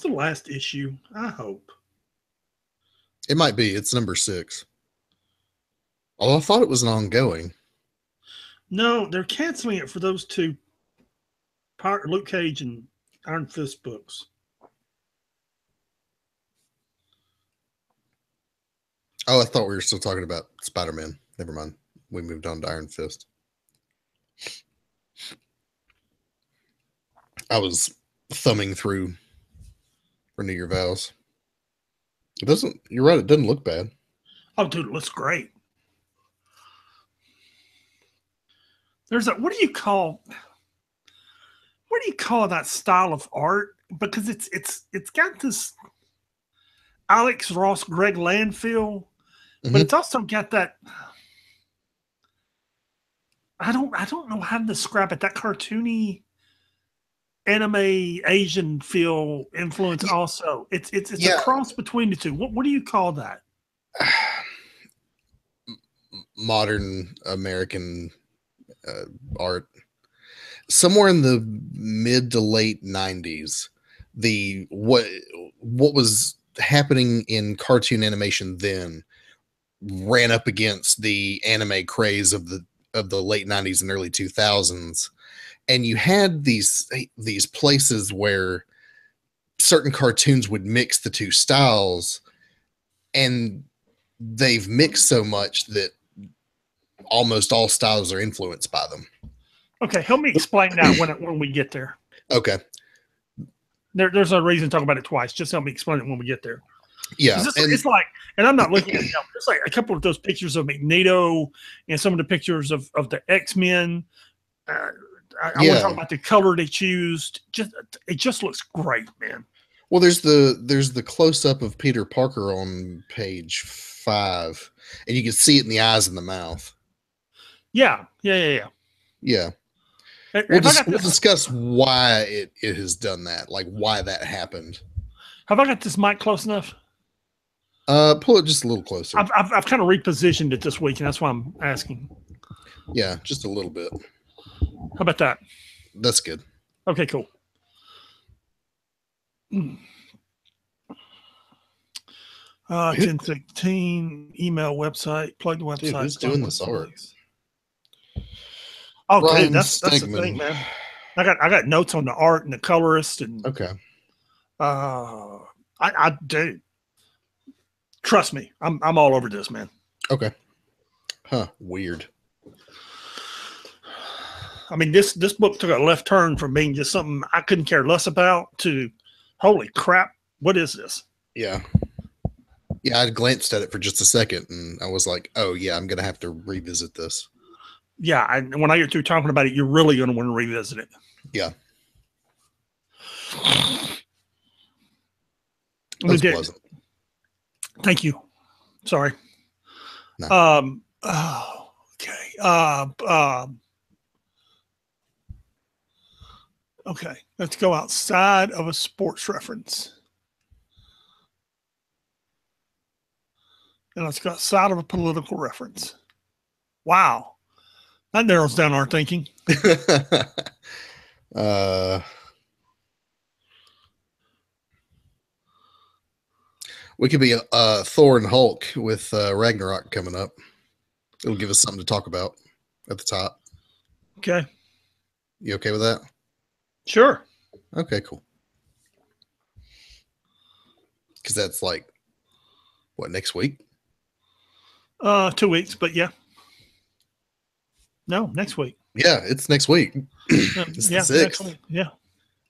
the last issue? I hope. It might be. It's number 6. Although I thought it was an ongoing. No, they're canceling it for those two Luke Cage and Iron Fist books. Oh, I thought we were still talking about Spider-Man. Never mind. We moved on to Iron Fist. I was thumbing through Renew Your Vows. It doesn't. You're right. It doesn't look bad. Oh, dude, it looks great. There's a what do you call that style of art? Because it's got this Alex Ross, Greg Land feel, but it's also got that. I don't know how to describe it. That cartoony anime Asian feel influence. Also, it's a cross between the two. What do you call that? Modern American art. Somewhere in the mid to late 90s, what was happening in cartoon animation then ran up against the anime craze of the late 90s and early 2000s, and you had these places where certain cartoons would mix the two styles, and they've mixed so much that almost all styles are influenced by them. Okay, help me explain that when we get there. Okay. There's no reason to talk about it twice. Just help me explain it when we get there. Yeah. It's like, and I'm not looking at it now, it's like a couple of those pictures of Magneto and some of the pictures of the X-Men. I want to talk about the color they choose. It just looks great, man. Well, there's the close-up of Peter Parker on page 5, and you can see it in the eyes and the mouth. Yeah. We'll discuss why it has done that, like why that happened. Have I got this mic close enough? Pull it just a little closer. I've kind of repositioned it this week, and that's why I'm asking. Yeah, just a little bit. How about that? That's good. Okay, cool. 1016 email website. Plug the website. Dude, who's doing this art? Oh, Ryan, dude, that's the thing, man. I got notes on the art and the colorist and okay. I do. Trust me, I'm all over this, man. Okay. Huh. Weird. I mean, this book took a left turn from being just something I couldn't care less about to, holy crap, what is this? Yeah. Yeah, I glanced at it for just a second, and I was like, oh, yeah, I'm going to have to revisit this. Yeah, and when I get through talking about it, you're really going to want to revisit it. Yeah. That's pleasant. Thank you. Sorry. No. Okay. Okay, let's go outside of a sports reference. And let's go outside of a political reference. Wow. That narrows down our thinking. We could be Thor and Hulk with Ragnarok coming up. It'll give us something to talk about at the top. Okay. You okay with that? Sure. Okay, cool. Because that's like, what, next week? 2 weeks, but yeah. No, next week. Yeah, it's next week. It's the 6th. Next week. Yeah.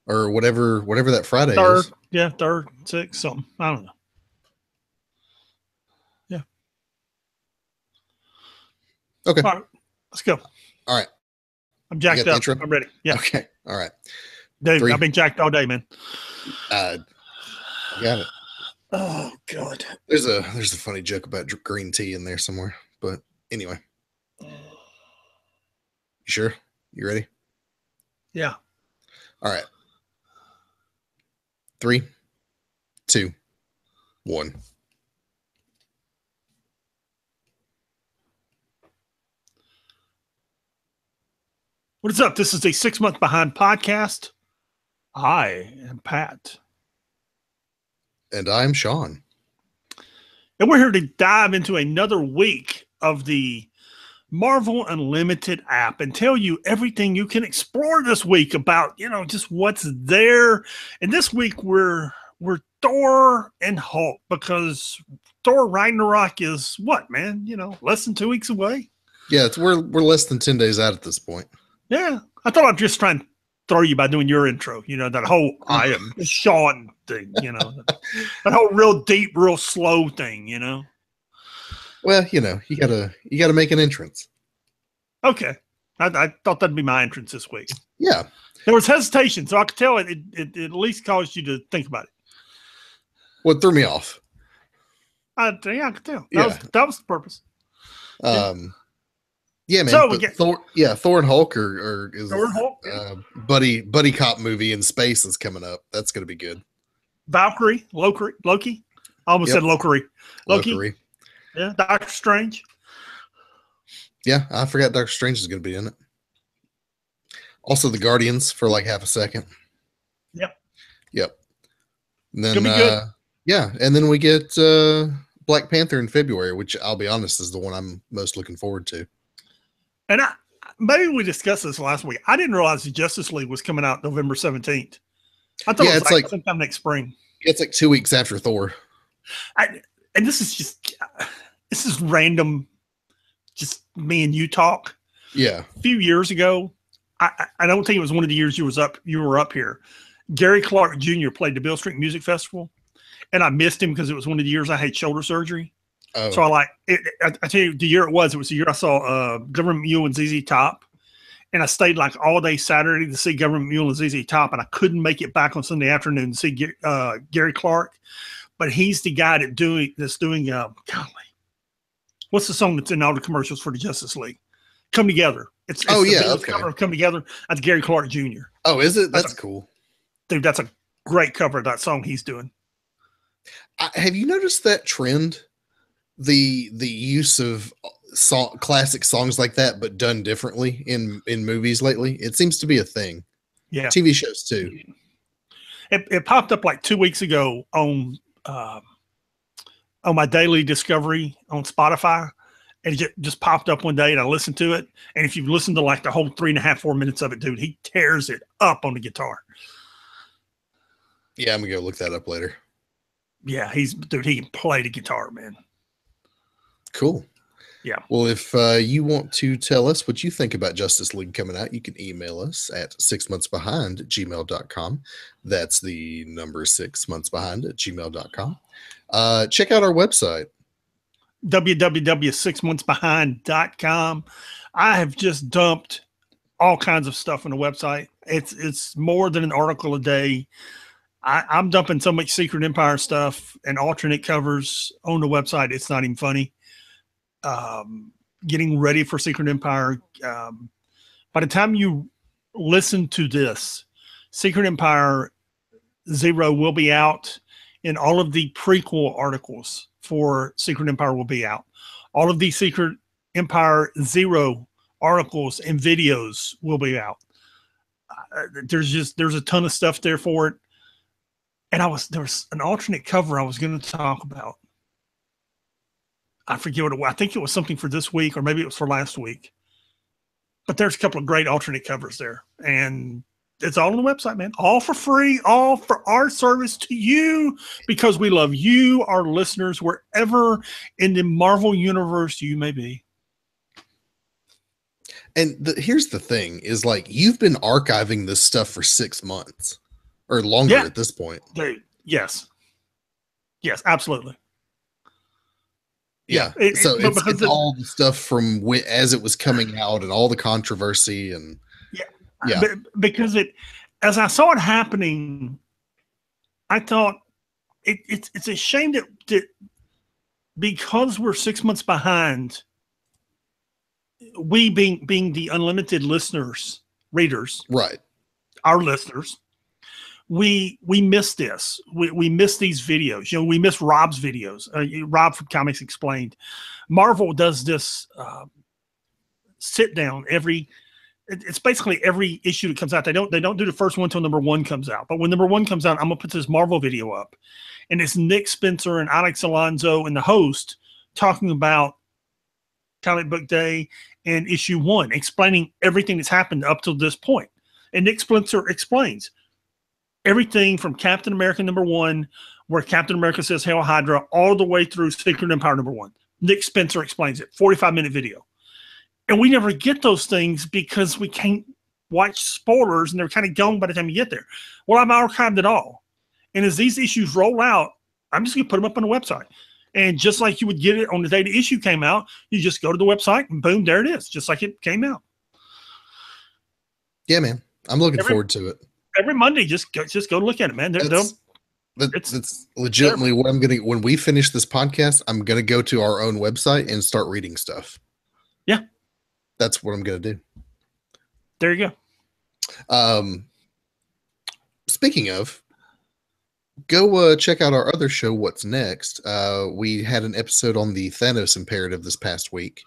Or whatever that Friday is. Yeah, 3rd, 6th, something. I don't know. Yeah. Okay. All right. Let's go. All right. I'm jacked up. I'm ready. Yeah. Okay. All right. Dude, I've been jacked all day, man. Got it. Oh God. There's a funny joke about green tea in there somewhere, but anyway. You sure? You ready? Yeah. All right. 3, 2, 1. What is up? This is a 6 month behind podcast. I am Pat. And I'm Sean. And we're here to dive into another week of the Marvel Unlimited app and tell you everything you can explore this week about, just what's there. And this week we're Thor and Hulk, because Thor Ragnarok is what, man? Less than 2 weeks away. Yeah, we're less than 10 days out at this point. Yeah. I thought I'd just try and throw you by doing your intro, that whole I am Sean thing, that whole real deep, real slow thing, Well, you gotta make an entrance. Okay. I thought that'd be my entrance this week. Yeah. There was hesitation, so I could tell it at least caused you to think about it. What threw me off? I could tell. That was the purpose. Yeah, man. So Thor and Hulk is Thor and Hulk, buddy cop movie in space is coming up. That's gonna be good. Valkyrie, Loki. I almost said Loki. Yeah, Doctor Strange. Yeah, I forgot Doctor Strange is gonna be in it. Also, the Guardians for like half a second. Yep. And then and then we get Black Panther in February, which I'll be honest is the one I'm most looking forward to. And maybe we discussed this last week. I didn't realize the Justice League was coming out November 17th. I thought it was like sometime next spring. It's like 2 weeks after Thor. And this is random, just me and you talk. Yeah. A few years ago, I don't think it was one of the years you were up here. Gary Clark Jr. played the Beale Street Music Festival, and I missed him because it was one of the years I had shoulder surgery. Oh. So I tell you, the year it was the year I saw Government Mule and ZZ Top, and I stayed like all day Saturday to see Government Mule and ZZ Top, and I couldn't make it back on Sunday afternoon to see Gary Clark, but he's the guy that's doing golly, what's the song that's in all the commercials for the Justice League? Come Together. It's the cover of Come Together. That's Gary Clark Jr. Oh, is it? That's cool, dude. That's a great cover of that song he's doing. Have you noticed that trend? The use of classic songs like that, but done differently in movies lately. It seems to be a thing. Yeah, TV shows too. It popped up like 2 weeks ago on my daily discovery on Spotify, and it just popped up one day, and I listened to it. And if you've listened to like the whole 3.5-4 minutes of it, dude, he tears it up on the guitar. Yeah, I'm gonna go look that up later. Yeah, he can play the guitar, man. Cool. Yeah. Well, if you want to tell us what you think about Justice League coming out, you can email us at 6monthsbehind@gmail.com. That's the number 6monthsbehind@gmail.com. Check out our website. www.6monthsbehind.com. I have just dumped all kinds of stuff on the website. It's more than an article a day. I'm dumping so much Secret Empire stuff and alternate covers on the website. It's not even funny. Getting ready for Secret Empire. By the time you listen to this, Secret Empire 0 will be out, and all of the prequel articles for Secret Empire will be out. All of the Secret Empire 0 articles and videos will be out. There's a ton of stuff there for it. And there was an alternate cover I was going to talk about. I forget what it was. I think it was something for this week, or maybe it was for last week. But there's a couple of great alternate covers there. And it's all on the website, man. All for free, all for our service to you, because we love you, our listeners, wherever in the Marvel universe you may be. And here's the thing is, like, you've been archiving this stuff for 6 months or longer at this point. Yes, absolutely. Yeah. So it's all the stuff from as it was coming out and all the controversy and because as I saw it happening, I thought it's a shame that because we're 6 months behind, we being the unlimited readers, right? Our listeners, we miss this. We miss these videos. We miss Rob's videos. Rob from Comics Explained. Marvel does this sit down every it's basically every issue that comes out. They don't do the first one until number 1 comes out. But when number 1 comes out, I'm gonna put this Marvel video up, and it's Nick Spencer and Alex Alonso and the host talking about Comic Book Day and issue 1, explaining everything that's happened up to this point. And Nick Spencer explains everything from Captain America number 1, where Captain America says Hail Hydra, all the way through Secret Empire number 1. Nick Spencer explains it, 45-minute video. And we never get those things because we can't watch spoilers, and they're kind of gone by the time you get there. Well, I've archived it all. And as these issues roll out, I'm just going to put them up on the website. And just like you would get it on the day the issue came out, you just go to the website and boom, there it is, just like it came out. Yeah, man. I'm looking forward to it. Every Monday, just go look at it, man. That's legitimately what I'm going to, when we finish this podcast, I'm going to go to our own website and start reading stuff. Yeah. That's what I'm going to do. There you go. Speaking of, go check out our other show, What's Next. We had an episode on the Thanos Imperative this past week.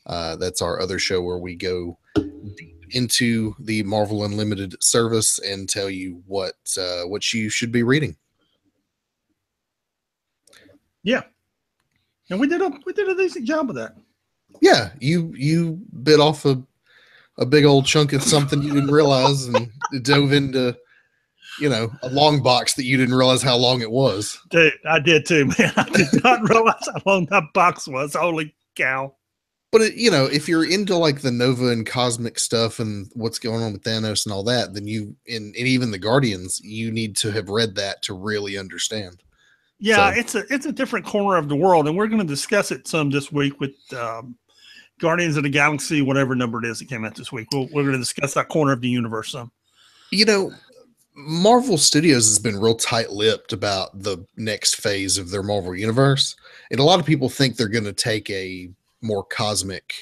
That's our other show where we go deep into the Marvel Unlimited service and tell you what you should be reading. Yeah, and we did a decent job of that. Yeah, you bit off a big old chunk of something you didn't realize and dove into, a long box that you didn't realize how long it was. Dude, I did too, man. I did not realize how long that box was. Holy cow. But, if you're into like the Nova and cosmic stuff and what's going on with Thanos and all that, then and even the Guardians, you need to have read that to really understand. Yeah, so it's a different corner of the world, and we're going to discuss it some this week with Guardians of the Galaxy, whatever number it is that came out this week. We're going to discuss that corner of the universe some. Marvel Studios has been real tight-lipped about the next phase of their Marvel universe, and a lot of people think they're going to take a more cosmic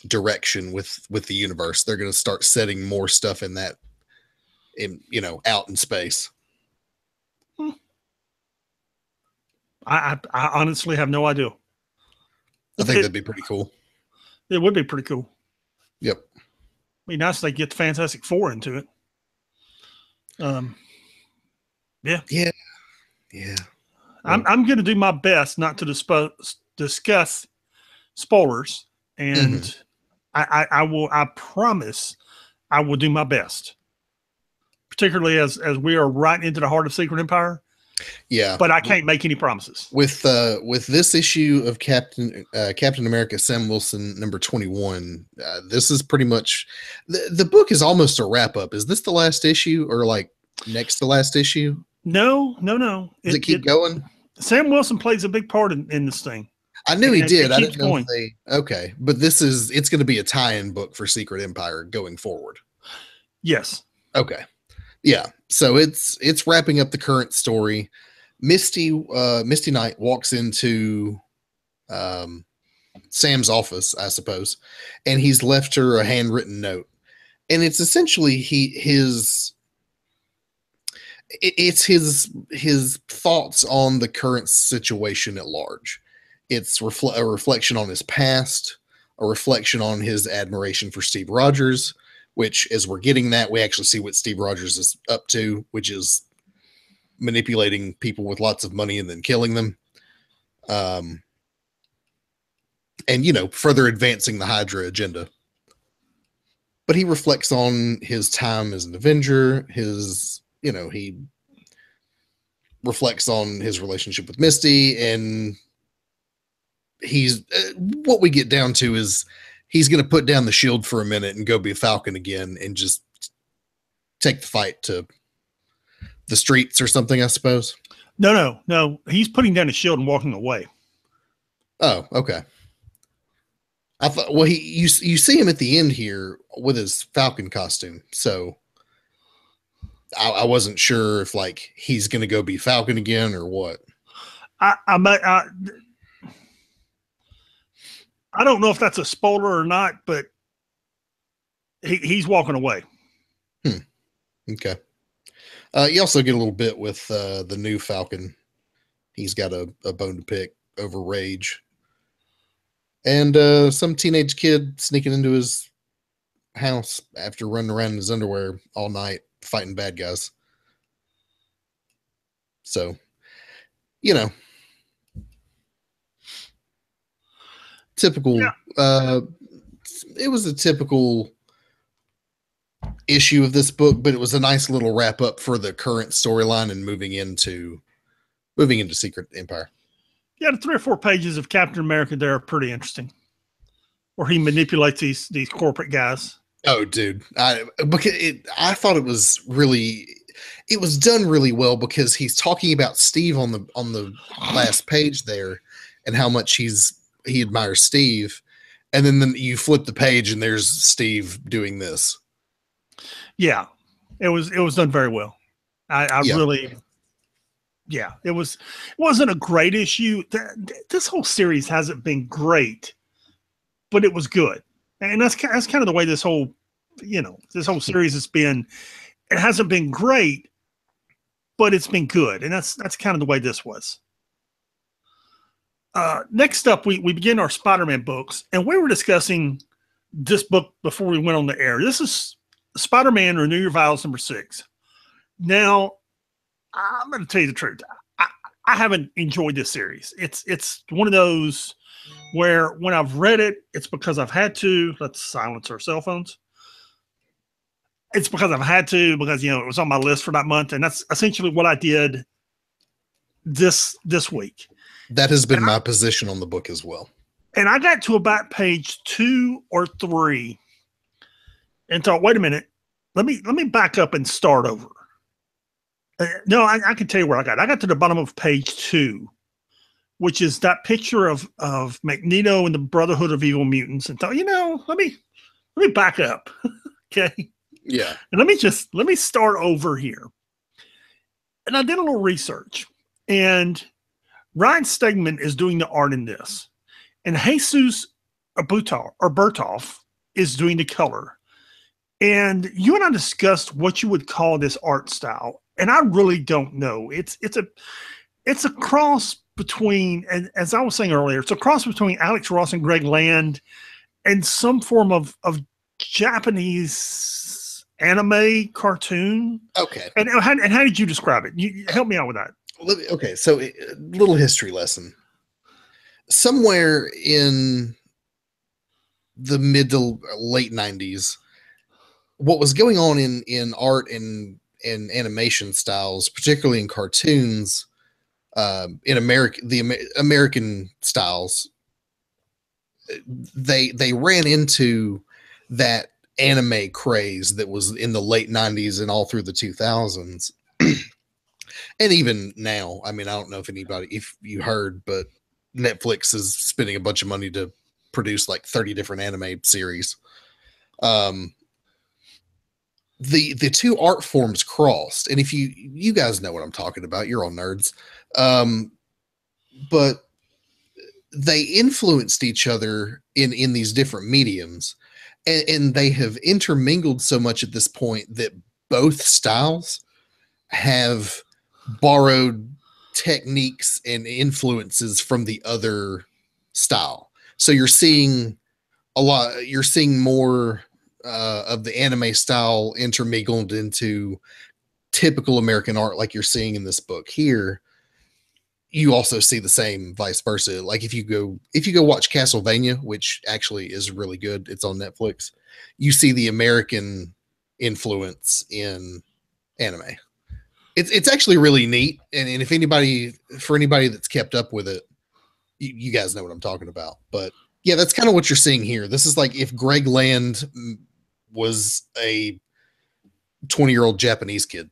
direction with the universe. They're going to start setting more stuff in that, out in space. I honestly have no idea. I think that'd be pretty cool. It would be pretty cool. Yep. Be nice if they get the Fantastic Four into it. Yeah. I'm going to do my best not to discuss spoilers, and I promise I will do my best, particularly as we are right into the heart of Secret Empire. Yeah, but I can't make any promises. With this issue of Captain America Sam Wilson number 21, this is pretty much the book is almost a wrap up. Is this the last issue or like next to last issue? No. Does it keep going? Sam Wilson plays a big part in this thing. I knew he did. I didn't know if okay, but it's going to be a tie-in book for Secret Empire going forward. Yes. Okay. Yeah. So it's wrapping up the current story. Misty Knight walks into Sam's office, I suppose, and he's left her a handwritten note. And it's essentially his thoughts on the current situation at large. It's a reflection on his past, a reflection on his admiration for Steve Rogers, which as we're getting that, we actually see what Steve Rogers is up to, which is manipulating people with lots of money and then killing them. And, further advancing the Hydra agenda. But he reflects on his time as an Avenger, he reflects on his relationship with Misty, and he's what we get down to is he's going to put down the shield for a minute and go be a Falcon again and just take the fight to the streets or something, I suppose. No. He's putting down his shield and walking away. Oh, okay. I thought, well, you see him at the end here with his Falcon costume. So I wasn't sure if like he's going to go be Falcon again or what. I don't know if that's a spoiler or not, but he's walking away. Okay. You also get a little bit with the new Falcon. He's got a bone to pick over Rage. And some teenage kid sneaking into his house after running around in his underwear all night fighting bad guys. So, you know, typical. It was a typical issue of this book, but it was a nice little wrap up for the current storyline and moving into Secret Empire. Yeah, the 3 or 4 pages of Captain America there are pretty interesting, where he manipulates these corporate guys. Oh, dude, I thought it was done really well, because he's talking about Steve on the last page there, and how much he admires Steve, and then you flip the page and there's Steve doing this. Yeah, it was done very well. I really, yeah, it wasn't a great issue. This whole series hasn't been great, but it was good, and that's kind of the way this whole series has been. It hasn't been great, but it's been good, and that's kind of the way this was. Next up, we begin our Spider-Man books, and we were discussing this book before we went on the air. This is Spider-Man Renew Your Vows #6. Now, I'm going to tell you the truth. I haven't enjoyed this series. It's one of those where when I've read it, it's because I've had to. Let's silence our cell phones. It's because I've had to, because it was on my list for that month, and that's essentially what I did this week. That has been my position on the book as well. And I got to about page 2 or 3 and thought, wait a minute, let me back up and start over. No, I can tell you where I got. I got to the bottom of page 2, which is that picture of Magneto and the Brotherhood of Evil Mutants, and thought, let me back up. Okay. Yeah. And let me start over here. And I did a little research, and Ryan Stegman is doing the art in this, and Jesus Bertolf is doing the color. And you and I discussed what you would call this art style, and I really don't know. It's a cross between, and as I was saying earlier, it's a cross between Alex Ross and Greg Land, and some form of Japanese anime cartoon. Okay. And how did you describe it? You help me out with that. Okay, so a little history lesson. Somewhere in the mid to late 90s, what was going on in art and animation styles, particularly in cartoons, in American styles, they ran into that anime craze that was in the late 90s and all through the 2000s. And even now, I mean, I don't know if you heard, but Netflix is spending a bunch of money to produce like 30 different anime series. The two art forms crossed, and if you guys know what I'm talking about, you're all nerds. But they influenced each other in these different mediums, and they have intermingled so much at this point that both styles have borrowed techniques and influences from the other style. So you're seeing more of the anime style intermingled into typical American art, like you're seeing in this book here. You also see the same vice versa. Like if you go watch Castlevania, which actually is really good, it's on Netflix, you see the American influence in anime. It's actually really neat, and if anybody that's kept up with it, you guys know what I'm talking about. But yeah, that's kind of what you're seeing here. This is like if Greg Land was a 20-year-old Japanese kid.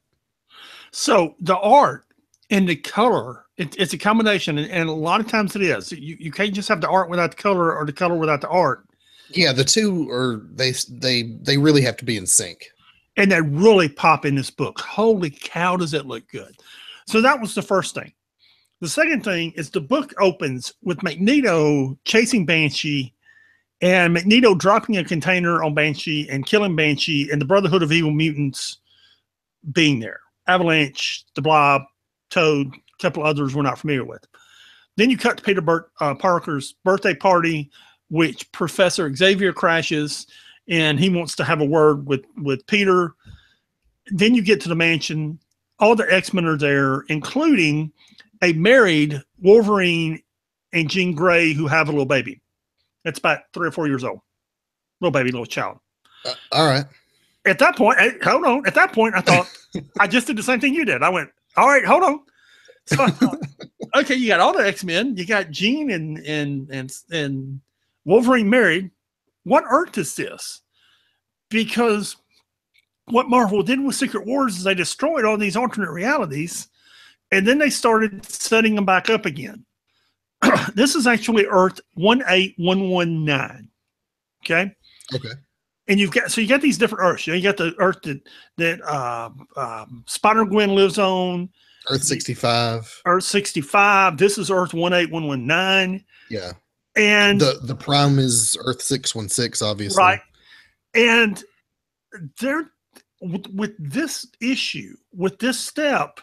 So the art and the color, it's a combination, and a lot of times it is. You can't just have the art without the color, or the color without the art. Yeah, the two are they really have to be in sync. And they really pop in this book. Holy cow, does it look good. So that was the first thing. The second thing is the book opens with Magneto chasing Banshee, and Magneto dropping a container on Banshee and killing Banshee, and the Brotherhood of Evil Mutants being there. Avalanche, the Blob, Toad, a couple of others we're not familiar with. Then you cut to Peter Parker's birthday party, which Professor Xavier crashes, and he wants to have a word with Peter. Then you get to the mansion. All the X-Men are there, including a married Wolverine and Jean Grey who have a little baby. That's about 3 or 4 years old. Little baby, little child. All right. At that point, hold on. At that point, I thought, I just did the same thing you did. I went, all right, hold on. So I thought, okay, you got all the X-Men. You got Jean and Wolverine married. What Earth is this? Because what Marvel did with Secret Wars is they destroyed all these alternate realities, and then they started setting them back up again. This is actually Earth 18119. Okay. Okay. And you got these different Earths. You got the Earth that Spider-Gwen lives on. Earth 65. Earth 65. This is Earth 18119. Yeah. And the prime is Earth 616, obviously. Right. And they're with this issue, with this step,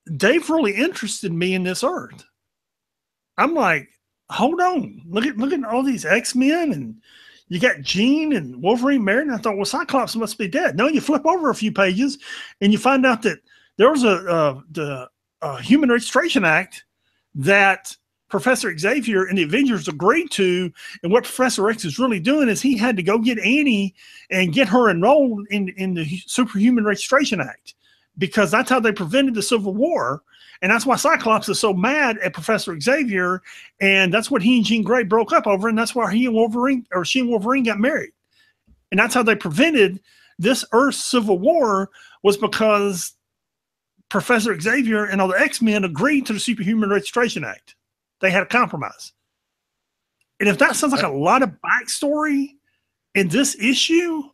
they've really interested me in this Earth. I'm like, hold on, look at all these X-Men, and you got Jean and Wolverine married. And I thought, well, Cyclops must be dead. No, you flip over a few pages, and you find out that there was the Human Registration Act that Professor Xavier and the Avengers agreed to, and what Professor X is really doing is he had to go get Annie and get her enrolled in the Superhuman Registration Act, because that's how they prevented the Civil War, and that's why Cyclops is so mad at Professor Xavier, and that's what he and Jean Grey broke up over, and that's why she and Wolverine got married, and that's how they prevented this Earth's Civil War, was because Professor Xavier and all the X-Men agreed to the Superhuman Registration Act. They had a compromise. And if that sounds like a lot of backstory in this issue,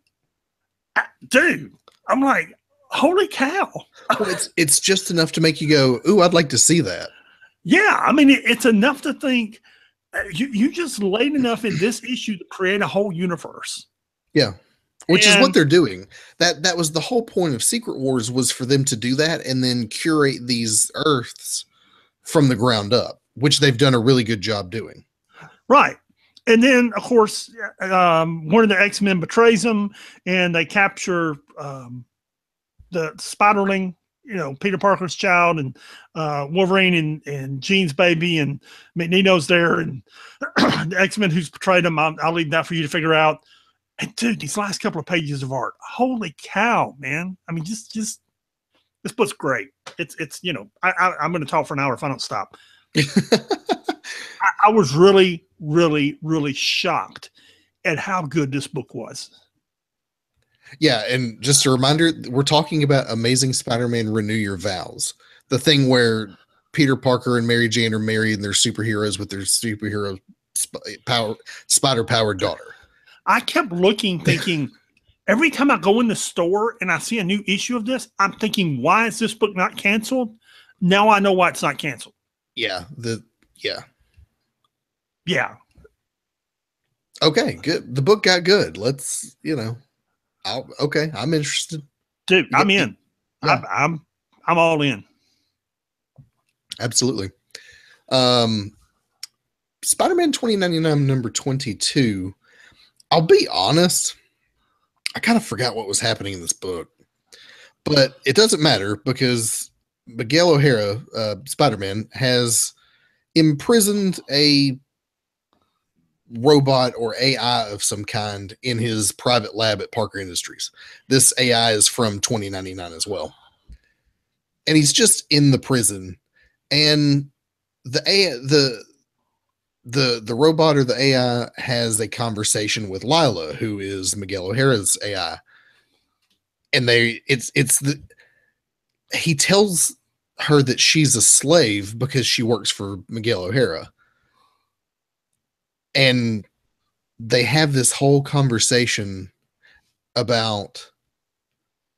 dude, I'm like, holy cow. Well, it's just enough to make you go, ooh, I'd like to see that. Yeah, I mean, it's enough to think you just laid enough in this issue to create a whole universe. Yeah. Which is what they're doing. That was the whole point of Secret Wars, was for them to do that and then curate these Earths from the ground up, which they've done a really good job doing. Right. And then, of course, one of the X-Men betrays them, and they capture the Spiderling, Peter Parker's child, and Wolverine and Jean's baby, and Magneto's there, and the X-Men who's betrayed them. I'll leave that for you to figure out. And dude, these last couple of pages of art, holy cow, man. I mean, just this book's great. It's I'm going to talk for an hour if I don't stop. I was really, really, really shocked at how good this book was. Yeah, and just a reminder, we're talking about Amazing Spider-Man Renew Your Vows, the thing where Peter Parker and Mary Jane are married and they're superheroes with their superhero spider-powered daughter. I kept looking, thinking, every time I go in the store and I see a new issue of this, I'm thinking, why is this book not canceled? Now I know why it's not canceled. Yeah. Yeah. Okay, good. The book got good. Let's, okay, I'm interested. Dude, I'm in. Yeah. I'm all in. Absolutely. Spider-Man 2099 number 22. I'll be honest, I kind of forgot what was happening in this book, but it doesn't matter because Miguel O'Hara, Spider-Man, has imprisoned a robot or AI of some kind in his private lab at Parker Industries. This AI is from 2099 as well. And he's just in the prison, and the robot or the AI has a conversation with Lila, who is Miguel O'Hara's AI. And he tells her that she's a slave because she works for Miguel O'Hara. And they have this whole conversation about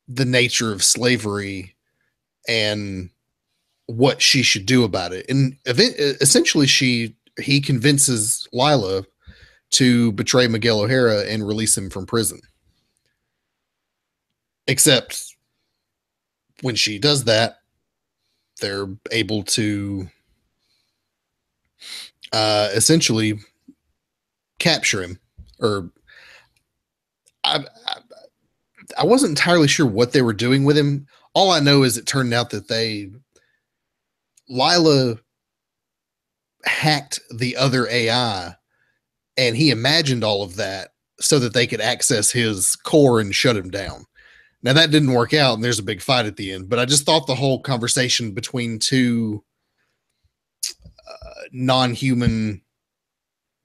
the nature of slavery and what she should do about it. And essentially he convinces Lila to betray Miguel O'Hara and release him from prison. Except when she does that, they're able to essentially capture him. Or I wasn't entirely sure what they were doing with him. All I know is it turned out that Lila hacked the other AI, and he imagined all of that so that they could access his core and shut him down. Now that didn't work out, and there's a big fight at the end. But I just thought the whole conversation between two non-human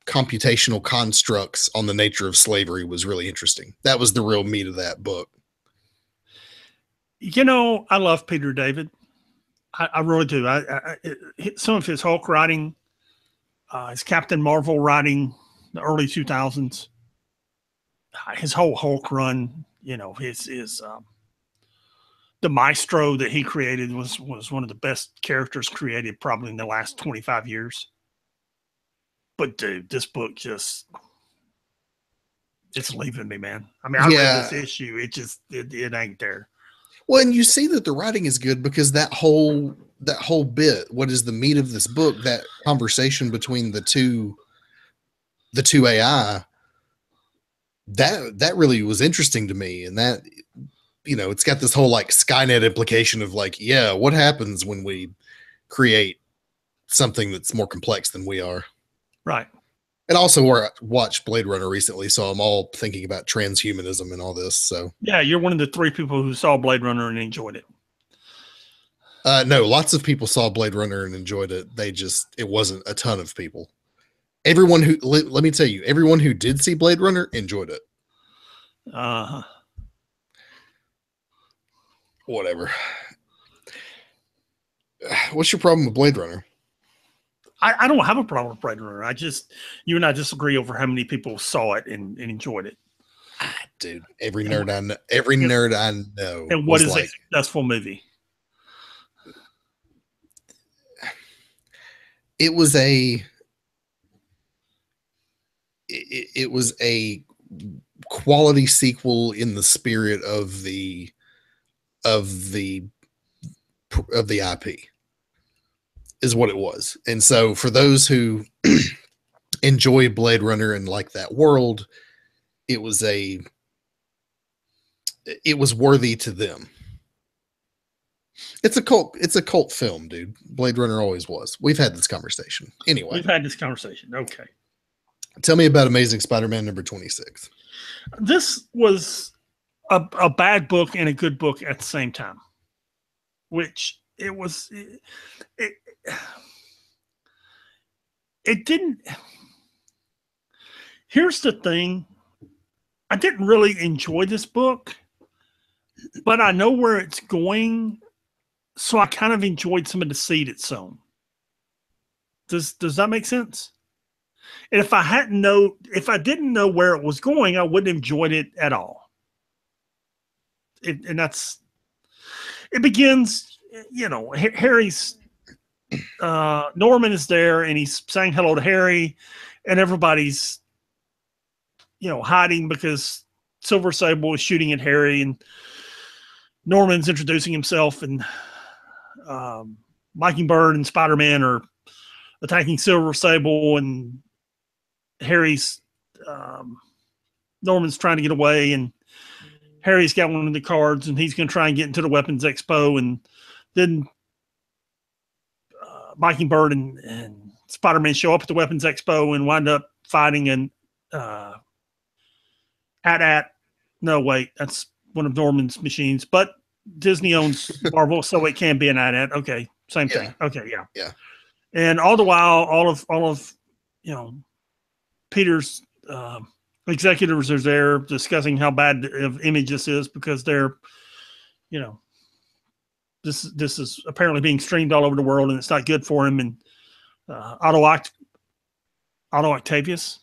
computational constructs on the nature of slavery was really interesting. That was the real meat of that book. You know, I love Peter David. I really do. Some of his Hulk writing, his Captain Marvel writing, the early 2000s, his whole Hulk run, you know, his the Maestro that he created was one of the best characters created probably in the last 25 years. But dude, this book just, it's leaving me, man. I mean, I read this issue. It ain't there. Well, and you see that the writing is good because that whole bit, what is the meat of this book, that conversation between the two AI, that really was interesting to me. And that, you know, it's got this whole like Skynet implication of like, yeah, what happens when we create something that's more complex than we are? Right. And also watched Blade Runner recently, so I'm all thinking about transhumanism and all this. So yeah, you're one of the 3 people who saw Blade Runner and enjoyed it. No, lots of people saw Blade Runner and enjoyed it. It wasn't a ton of people. Everyone who, let me tell you, everyone who did see Blade Runner enjoyed it. Whatever. What's your problem with Blade Runner? I don't have a problem with Blade Runner. You and I disagree over how many people saw it and enjoyed it. Dude, every nerd I know. And what is a successful movie? It was a quality sequel in the spirit of the IP. Is what it was. And so for those who enjoy Blade Runner and like that world, it was worthy to them. It's a cult film, dude. Blade Runner always was. We've had this conversation. Anyway. We've had this conversation. Okay. Tell me about Amazing Spider-Man number 26. This was a bad book and a good book at the same time, which it didn't. Here's the thing. I didn't really enjoy this book, but I know where it's going. So I kind of enjoyed some of the seed it's sown. Does that make sense? And if I didn't know where it was going, I wouldn't have enjoyed it at all. It begins, you know, Harry's, Norman is there and he's saying hello to Harry and everybody's, you know, hiding because Silver Sable is shooting at Harry and Norman's introducing himself and Mockingbird and Spider-Man are attacking Silver Sable and Harry's, Norman's trying to get away and Harry's got one of the cards and he's going to try and get into the Weapons Expo and then Mockingbird and Spider-Man show up at the Weapons Expo and wind up fighting and no, wait, that's one of Norman's machines, but Disney owns Marvel, so it can be an AT-AT. Okay, same thing. Okay, yeah. Yeah. And all the while, all of you know, Peter's executives are there discussing how bad of image this is because they're, you know, this is apparently being streamed all over the world and it's not good for him. And Otto Octavius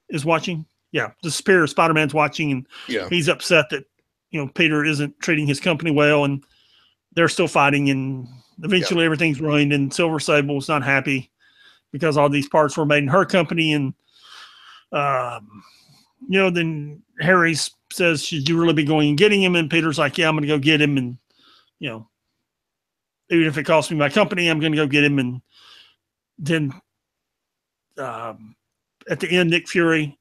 is watching. Yeah, the Superior Spider-Man's watching, and he's upset that, you know, Peter isn't treating his company well, and they're still fighting, and eventually everything's ruined, and Silver Sable is not happy because all these parts were made in her company, and you know, then Harry says, should you really be going and getting him? And Peter's like, yeah, I'm going to go get him, and, you know, even if it costs me my company, I'm going to go get him. And then at the end, Nick Fury.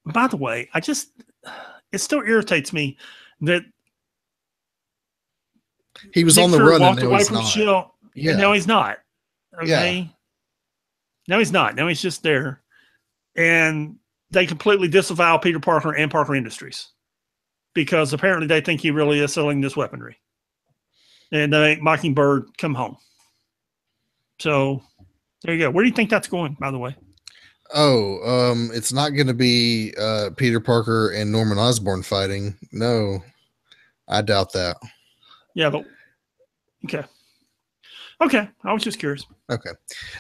By the way, it still irritates me that he was Nick on the Fury run and walked now away he's from not. Shield, Yeah. and now he's not. Okay. Yeah. Now he's not. Now he's just there. And they completely disavow Peter Parker and Parker Industries because apparently they think he really is selling this weaponry. And they make Mockingbird come home. So there you go. Where do you think that's going, by the way? Oh, it's not going to be Peter Parker and Norman Osborn fighting. No, I doubt that. Yeah, but okay. Okay, I was just curious. Okay.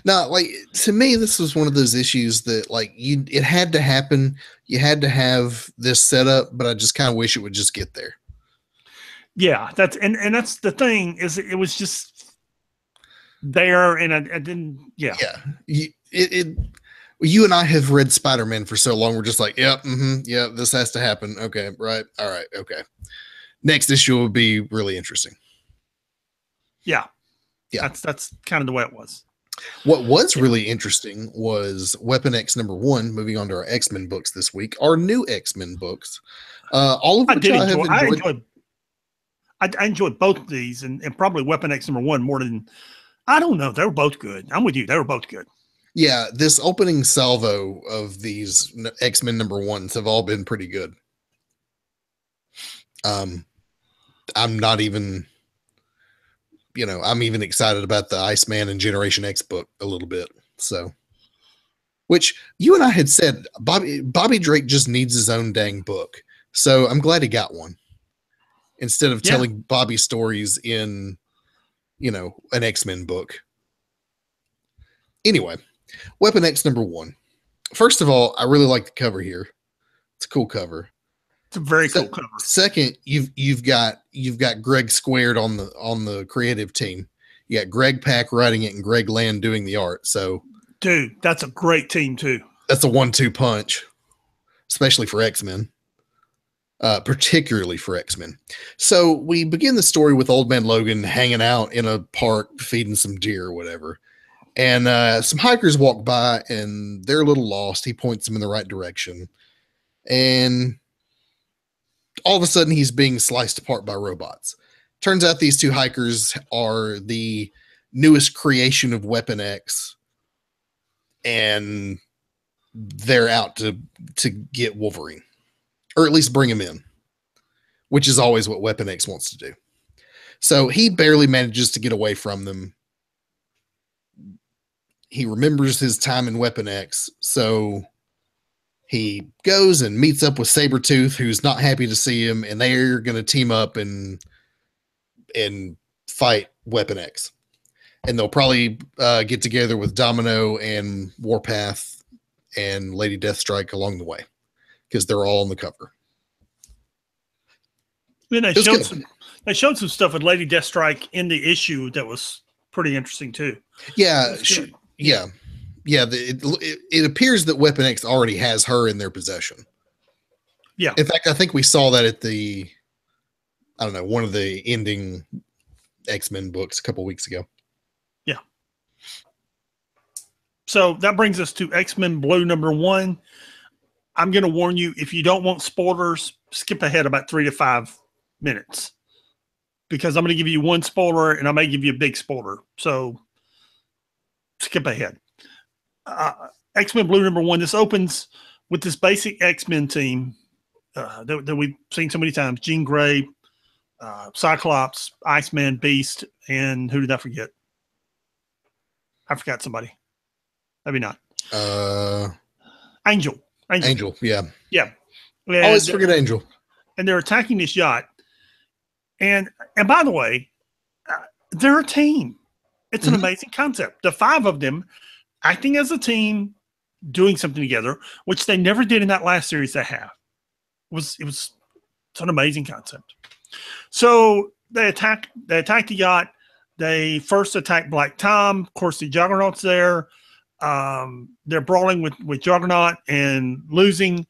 Now, like, to me, this was one of those issues that, like, it had to happen. You had to have this set up, but I just kind of wish it would just get there. Yeah, that's the thing, is it was just there, and I didn't. Yeah. You and I have read Spider-Man for so long. We're just like, yep, yeah, this has to happen. Okay, right, all right, okay. Next issue will be really interesting. Yeah. Yeah. That's kind of the way it was. What was really interesting was Weapon X #1, moving on to our X-Men books this week, our new X-Men books. All of which I have enjoyed. I enjoyed both of these, and probably Weapon X #1 more than, I don't know. They were both good. I'm with you. They were both good. Yeah, this opening salvo of these X-Men #1s have all been pretty good. I'm not even, I'm even excited about the Iceman and Generation X book a little bit. So, which you and I had said, Bobby Drake just needs his own dang book. So I'm glad he got one instead of telling Bobby stories in, an X-Men book. Anyway, Weapon X #1. First of all, I really like the cover here. It's a cool cover. It's a very cool cover. Second, you've got Greg Squared on the creative team. You got Greg Pak writing it and Greg Land doing the art. So, dude, that's a great team too. That's a 1-2 punch, especially for X-Men. Particularly for X-Men. So we begin the story with Old Man Logan hanging out in a park, feeding some deer or whatever. And some hikers walk by and they're a little lost. He points them in the right direction. And all of a sudden he's being sliced apart by robots. Turns out these two hikers are the newest creation of Weapon X. And they're out to get Wolverine. Or at least bring him in, which is always what Weapon X wants to do. So he barely manages to get away from them. He remembers his time in Weapon X, so he goes and meets up with Sabretooth, who's not happy to see him, and they're going to team up and fight Weapon X. And they'll probably get together with Domino and Warpath and Lady Deathstrike along the way, because they're all on the cover. Then they showed some stuff with Lady Deathstrike in the issue that was pretty interesting too. Yeah, it appears that Weapon X already has her in their possession. Yeah. In fact, I think we saw that at one of the ending X-Men books a couple weeks ago. Yeah. So that brings us to X-Men Blue #1. I'm going to warn you, if you don't want spoilers, skip ahead about 3 to 5 minutes, because I'm going to give you one spoiler and I may give you a big spoiler. So skip ahead. X-Men Blue #1. This opens with this basic X-Men team that we've seen so many times. Jean Grey, Cyclops, Iceman, Beast, and who did I forget? I forgot somebody. Maybe not. Angel. Yeah. Yeah. And, always forget Angel. And they're attacking this yacht. And by the way, they're a team. It's an amazing concept. The 5 of them acting as a team, doing something together, which they never did in that last series they have. It's an amazing concept. So they attack the yacht. They first attack Black Tom. Of course, the Juggernaut's there. They're brawling with Juggernaut and losing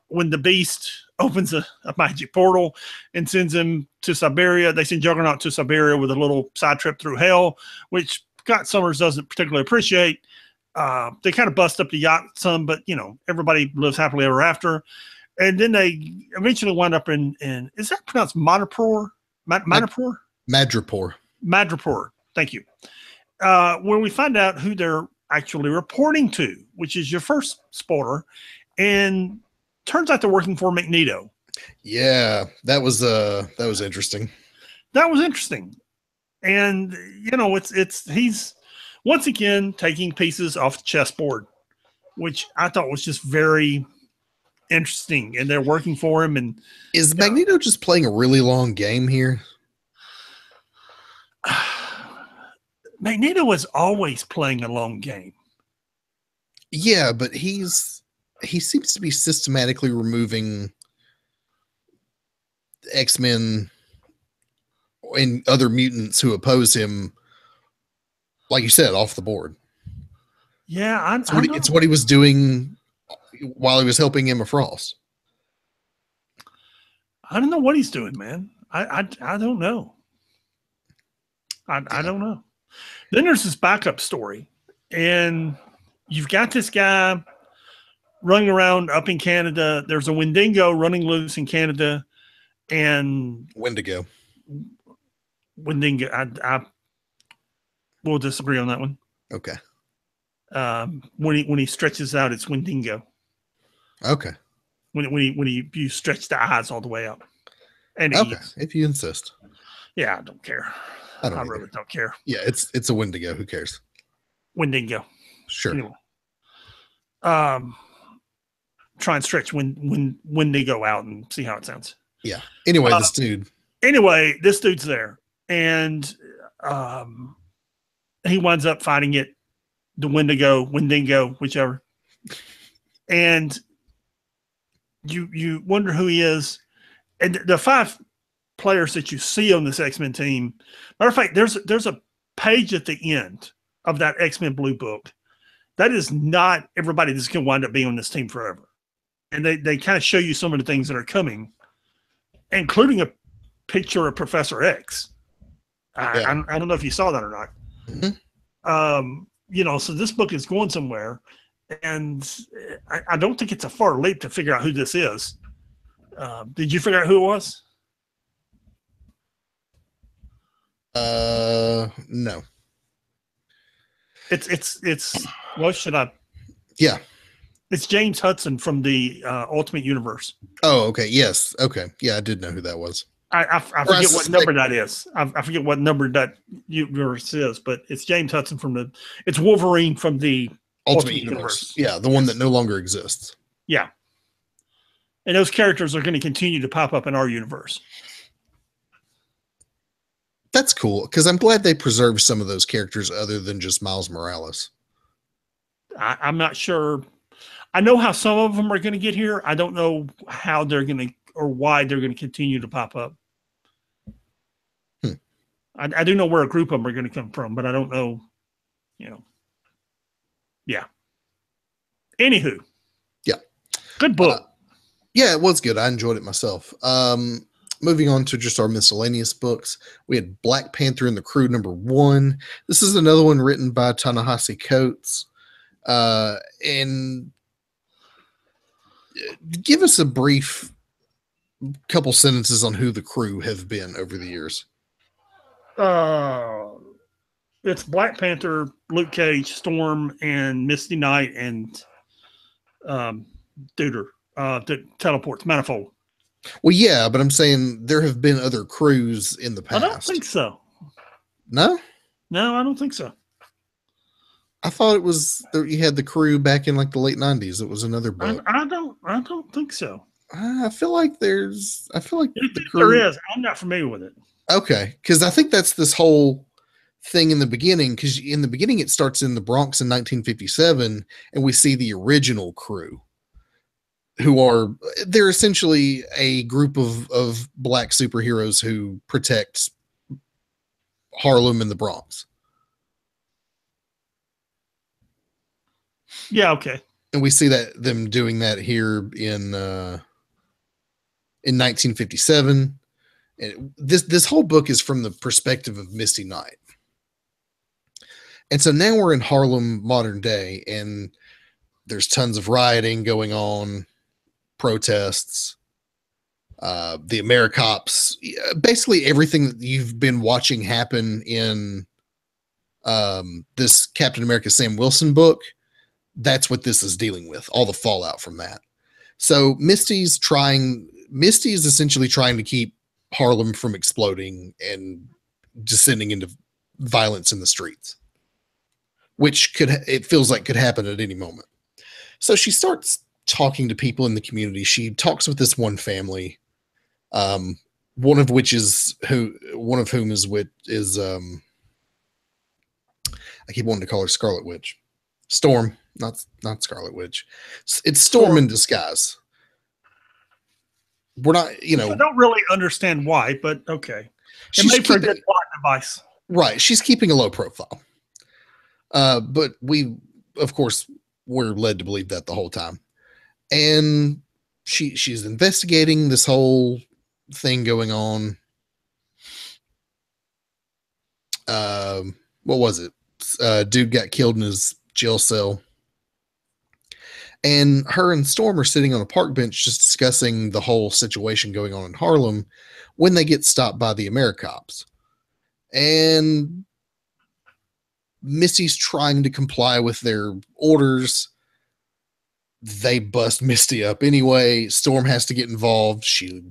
when the Beast opens a magic portal and sends him to Siberia. They send Juggernaut to Siberia with a little side trip through hell, which Scott Summers doesn't particularly appreciate. They kind of bust up the yacht some, but everybody lives happily ever after. and then they eventually wind up in is that pronounced Madripoor? Madripoor? Madripoor. Madripoor. Thank you. Where we find out who they're actually reporting to, which is your first spoiler, and turns out they're working for Magneto. Yeah, that was interesting. That was interesting, and he's once again taking pieces off the chessboard, which I thought was just very interesting. And they're working for him. And is Magneto just playing a really long game here? Magneto was always playing a long game. Yeah, but he seems to be systematically removing X-Men and other mutants who oppose him, like you said, off the board. Yeah, it's what he was doing while he was helping Emma Frost. I don't know what he's doing, man. I don't know. I don't know. Then there's this backup story, and you've got this guy running around up in Canada. There's a Wendigo running loose in Canada, and Wendigo. I will disagree on that one. Okay. When he stretches out, it's Wendigo. Okay. When you stretch the eyes all the way up. And okay, if you insist. Yeah, I don't care. I really don't care. Yeah, it's a Wendigo. Who cares? Wendigo. Sure. Anyway. Try and stretch when they go out and see how it sounds. Yeah. Anyway, this dude's there, and he winds up fighting it, the Wendigo, whichever. And you wonder who he is, and the 5 players that you see on this X-Men team. Matter of fact, there's a page at the end of that X-Men Blue book. That is not everybody that's going to wind up being on this team forever. And they kind of show you some of the things that are coming, including a picture of Professor X. I don't know if you saw that or not. Mm-hmm. So this book is going somewhere, and I don't think it's a far leap to figure out who this is. Did you figure out who it was? No. It's what should I? Yeah. It's James Hudson from the Ultimate Universe. Oh, okay. Yes. Okay. Yeah, I did know who that was. I forget what number that is. I forget what number that universe is, but it's James Hudson it's Wolverine from the Ultimate Universe. Yeah, the one that no longer exists. Yeah. And those characters are going to continue to pop up in our universe. That's cool, because I'm glad they preserved some of those characters other than just Miles Morales. I'm not sure. I know how some of them are going to get here. I don't know how they're going to or why they're going to continue to pop up. I do know where a group of them are going to come from, but I don't know, Yeah. Anywho. Yeah. Good book. Yeah, it was good. I enjoyed it myself. Moving on to just our miscellaneous books, we had Black Panther and the Crew #1. This is another one written by Ta-Nehisi Coates. And give us a brief couple sentences on who the crew have been over the years. It's Black Panther, Luke Cage, Storm, and Misty Knight, and Duder that teleports, Manifold. Well, yeah, but I'm saying there have been other crews in the past. I don't think so. No? No, I don't think so. I thought it was you had the crew back in like the late 90s. It was another book. I don't think so. I feel like the crew, there is. I'm not familiar with it. Okay, because I think that's this whole thing in the beginning. Because in the beginning, it starts in the Bronx in 1957, and we see the original crew, they're essentially a group of black superheroes who protect Harlem and the Bronx. Yeah, okay. And we see them doing that here in 1957. And this whole book is from the perspective of Misty Knight. And so now we're in Harlem modern day, and there's tons of rioting going on. protests, the AmeriCops, basically everything that you've been watching happen in this Captain America Sam Wilson book. That's what this is dealing with, all the fallout from that. So Misty is essentially trying to keep Harlem from exploding and descending into violence in the streets, which it feels like could happen at any moment. So she starts talking to people in the community. She talks with this one family, one of whom is I keep wanting to call her Scarlet Witch. Storm, not Scarlet Witch. It's Storm in disguise. We're not, I don't really understand why, but okay. It made for a good plot device. Right. She's keeping a low profile. But of course, we're led to believe that the whole time. And she's investigating this whole thing going on. What was it? Dude got killed in his jail cell. And her and Storm are sitting on a park bench just discussing the whole situation going on in Harlem when they get stopped by the AmeriCops. And Misty's trying to comply with their orders. They bust Misty up anyway. Storm has to get involved. She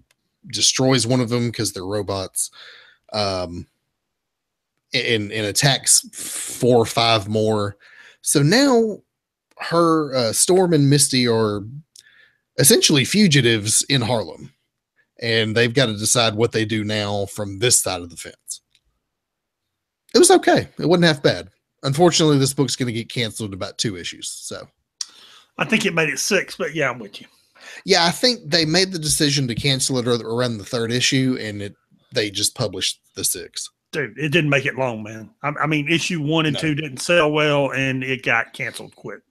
destroys one of them because they're robots. And attacks 4 or 5 more. So now her Storm and Misty are essentially fugitives in Harlem, and they've got to decide what they do now from this side of the fence. It was okay. It wasn't half bad. Unfortunately, this book's going to get canceled in about 2 issues. So I think it made it 6, but yeah, I'm with you. Yeah, I think they made the decision to cancel it around the 3rd issue, and they just published the 6. Dude, it didn't make it long, man. I mean, issue 1 and 2 didn't sell well, and it got canceled quick.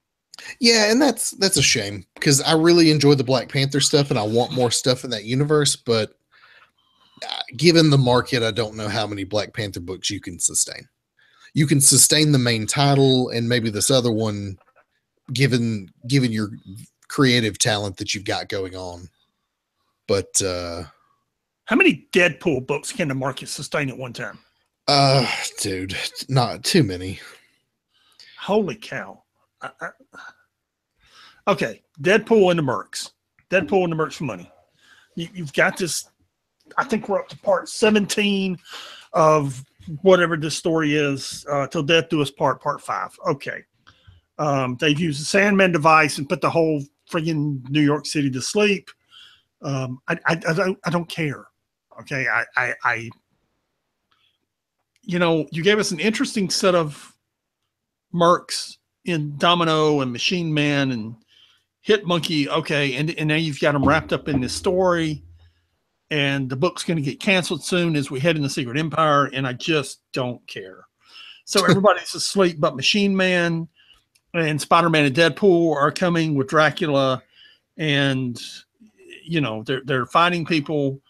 Yeah, and that's a shame because I really enjoy the Black Panther stuff, and I want more stuff in that universe. But given the market, I don't know how many Black Panther books you can sustain. You can sustain the main title and maybe this other one, given your creative talent that you've got going on. But how many Deadpool books can the market sustain at one time? Dude, not too many. Holy cow. Okay, Deadpool and the Mercs. Deadpool and the Mercs for money. You've got this, I think we're up to part 17 of whatever this story is, Till Death Do Us Part 5. Okay. They've used the Sandman device and put the whole friggin' New York City to sleep. I don't care. Okay. You gave us an interesting set of Mercs in Domino and Machine Man and Hit Monkey. Okay. And now you've got them wrapped up in this story, and the book's going to get canceled soon as we head into Secret Empire. And I just don't care. So everybody's asleep, but Machine Man and Spider-Man and Deadpool are coming with Dracula, and they're fighting people,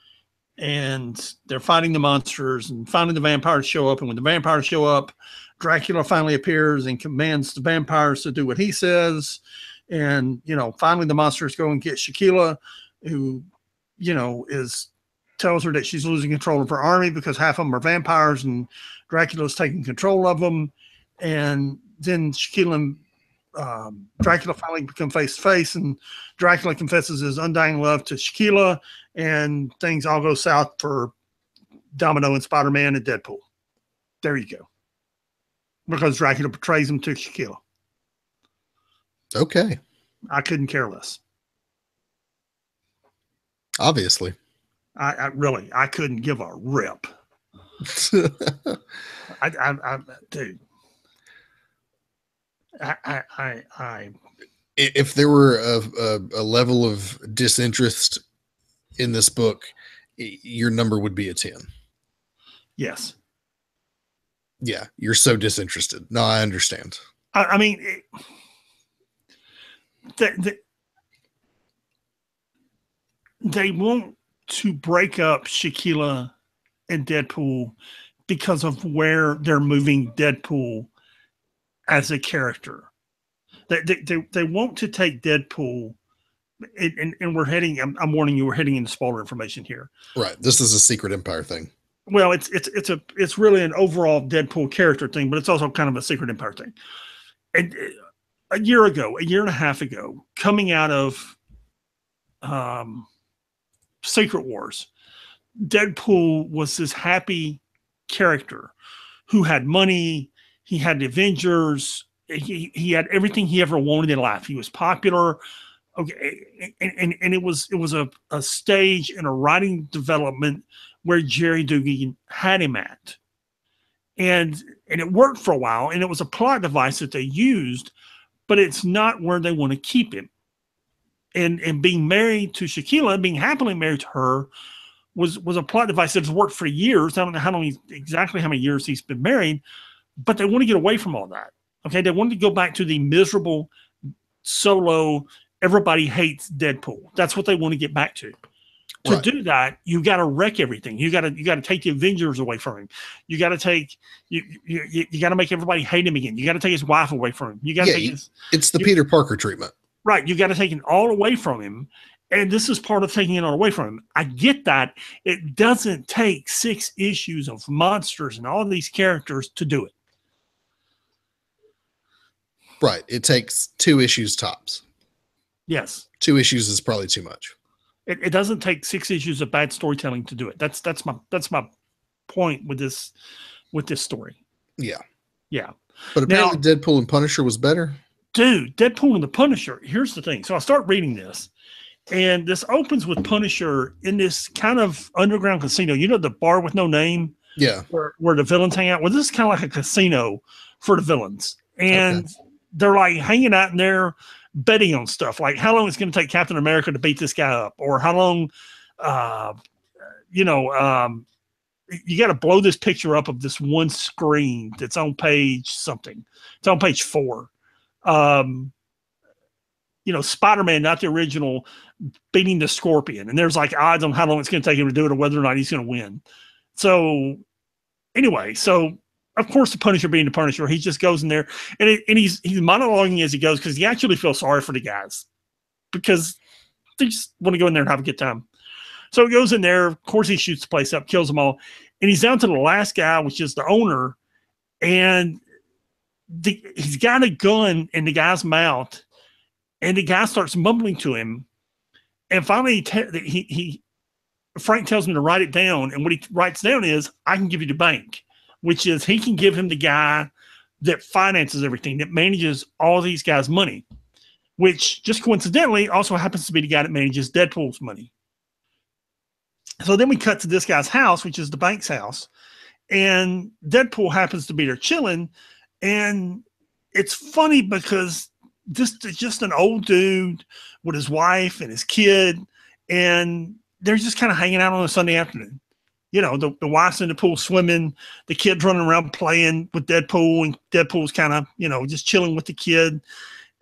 and they're fighting the monsters, and finally the vampires show up. And when the vampires show up, Dracula finally appears and commands the vampires to do what he says. And, finally the monsters go and get Shakila, who, tells her that she's losing control of her army because half of them are vampires and Dracula's taking control of them. And then Shakila and Dracula finally become face to face, and Dracula confesses his undying love to Shakila, and things all go south for Domino and Spider-Man and Deadpool. There you go. Because Dracula betrays him to Shakila. Okay. I couldn't care less. Obviously. I couldn't give a rip. Dude. If there were a level of disinterest in this book, your number would be a 10. Yes. Yeah, you're so disinterested. No, I understand. I mean, they want to break up Shakila and Deadpool because of where they're moving Deadpool as a character. They want to take Deadpool and we're heading. I'm warning you, we're heading into spoiler information here. Right. This is a Secret Empire thing. Well, it's really an overall Deadpool character thing, but it's also kind of a Secret Empire thing. And a year and a half ago, coming out of Secret Wars, Deadpool was this happy character who had money. He had the Avengers. He had everything he ever wanted in life. He was popular. Okay, and it was a stage in a writing development where Jerry Dugan had him at, and it worked for a while, and it was a plot device that they used, but it's not where they want to keep him. And being married to Shaquilla, being happily married to her, was a plot device that's worked for years. I don't know exactly how many years he's been married, but they want to get away from all that. Okay, they wanted to go back to the miserable solo. Everybody hates Deadpool. That's what they want to get back to. To do that, you got to wreck everything. You got to take the Avengers away from him. You got to take you got to make everybody hate him again. You got to take his wife away from him. You got to take his. It's the Peter Parker treatment, right? You got to take it all away from him, and this is part of taking it all away from him. I get that. It doesn't take 6 issues of monsters and all of these characters to do it. Right. It takes 2 issues tops. Yes. 2 issues is probably too much. It doesn't take 6 issues of bad storytelling to do it. That's my point with this story. Yeah. Yeah. But apparently Deadpool and Punisher was better. Dude, Deadpool and the Punisher. Here's the thing. So I start reading this, and this opens with Punisher in this kind of underground casino. You know, the bar with no name? Yeah. Where the villains hang out? Well, this is kind of like a casino for the villains. And they're like hanging out in there betting on stuff like how long it's going to take Captain America to beat this guy up, or how long, you got to blow this picture up of this one screen that's on page something. It's on page 4. Spider-Man, not the original, beating the Scorpion. And there's like odds on how long it's going to take him to do it or whether or not he's going to win. So anyway, of course, the Punisher being the Punisher, he just goes in there and he's monologuing as he goes because he actually feels sorry for the guys because they just want to go in there and have a good time. So he goes in there. Of course, he shoots the place up, kills them all. And he's down to the last guy, which is the owner. And he's got a gun in the guy's mouth. And the guy starts mumbling to him. And finally, Frank tells him to write it down. And what he writes down is, I can give you the bank. Which is he can give him the guy that finances everything, that manages all these guys' money, which just coincidentally also happens to be the guy that manages Deadpool's money. So then we cut to this guy's house, which is the bank's house, and Deadpool happens to be there chilling. And it's funny because this is just an old dude with his wife and his kid, and they're just kind of hanging out on a Sunday afternoon. You know, the wife's in the pool swimming, the kid's running around playing with Deadpool, and Deadpool's kind of, just chilling with the kid.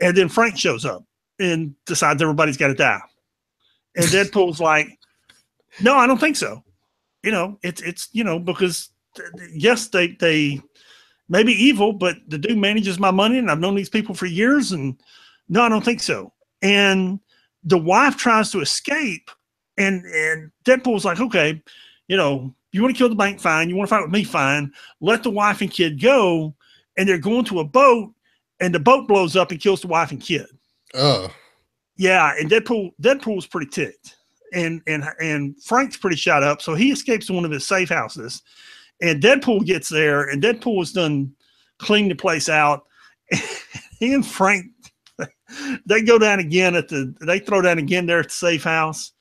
And then Frank shows up and decides everybody's got to die. And Deadpool's like, no, I don't think so. It's because yes, they may be evil, but the dude manages my money and I've known these people for years. And no, I don't think so. And the wife tries to escape, and Deadpool's like, okay, you want to kill the bank, fine. You want to fight with me, fine. Let the wife and kid go. And they're going to a boat, and the boat blows up and kills the wife and kid. Oh. Yeah, and Deadpool's pretty ticked. And Frank's pretty shot up, so he escapes to one of his safe houses. And Deadpool gets there, and Deadpool has done cleaned the place out. He and Frank, they go down again they throw down again there at the safe house.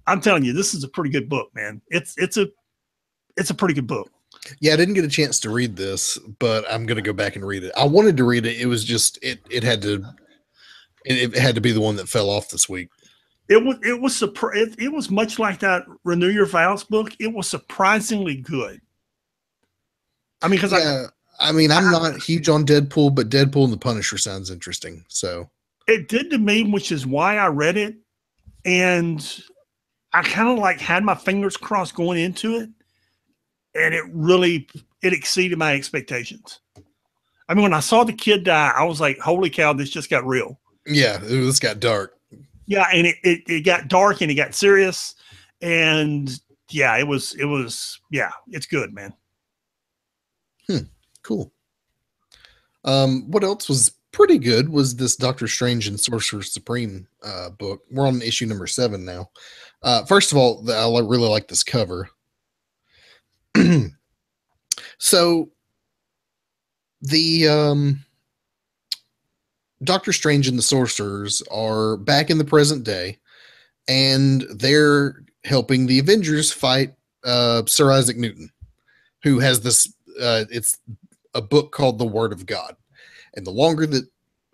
I'm telling you, this is a pretty good book, man. It's a pretty good book. Yeah, I didn't get a chance to read this, but I'm going to go back and read it. I wanted to read it. It was just it had to be the one that fell off this week. It was much like that Renew Your Vows book. It was surprisingly good. I mean, because I'm not huge on Deadpool, but Deadpool and the Punisher sounds interesting. So it did to me, which is why I read it, and I kind of like had my fingers crossed going into it, and it exceeded my expectations. I mean, when I saw the kid die, I was like, holy cow, this just got real. Yeah, this got dark. Yeah, and it got dark and it got serious, and yeah, it was yeah, it's good, man. Cool. What else was pretty good was this Doctor Strange and Sorcerer Supreme book. We're on issue number 7 now. First of all, I really like this cover. So the Doctor Strange and the Sorcerers are back in the present day, and they're helping the Avengers fight Sir Isaac Newton, who has this. It's a book called The Word of God, and the longer that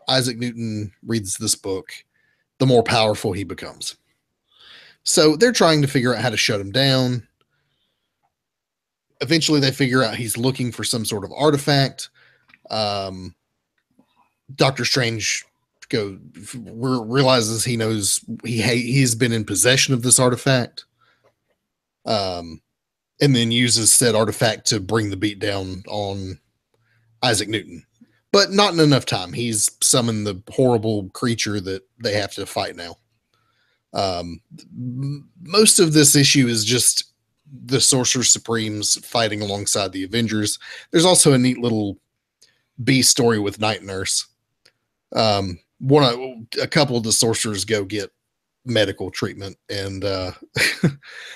Isaac Newton reads this book, the more powerful he becomes. So they're trying to figure out how to shut him down. Eventually, they figure out he's looking for some sort of artifact. Doctor Strange realizes he knows he's been in possession of this artifact, and then uses said artifact to bring the beat down on Isaac Newton. But not in enough time. He's summoned the horrible creature that they have to fight now. Most of this issue is just the Sorcerer Supremes fighting alongside the Avengers. There's also a neat little B story with Night Nurse. A couple of the sorcerers go get medical treatment, and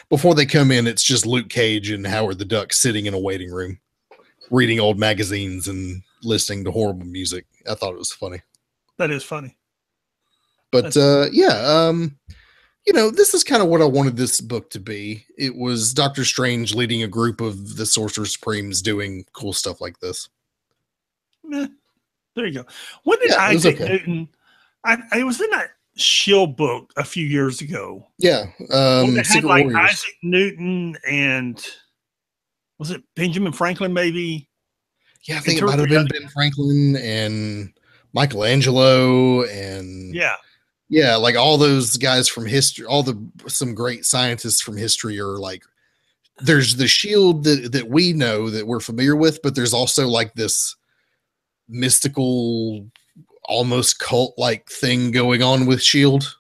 before they come in, it's just Luke Cage and Howard the Duck sitting in a waiting room, reading old magazines and listening to horrible music. I thought it was funny. That is funny. But this is kind of what I wanted this book to be. It was Doctor Strange leading a group of the Sorcerer Supremes doing cool stuff like this. There you go. When did Isaac Newton? I was in that Shield book a few years ago. Yeah, Secret Warriors. Isaac Newton and was it Benjamin Franklin? Maybe. Yeah, I think it might have been Ben Franklin and Michelangelo and yeah, like all those guys from history. Some great scientists from history are like. There's the Shield that we know that we're familiar with, but there's also like this mystical, almost cult-like thing going on with Shield.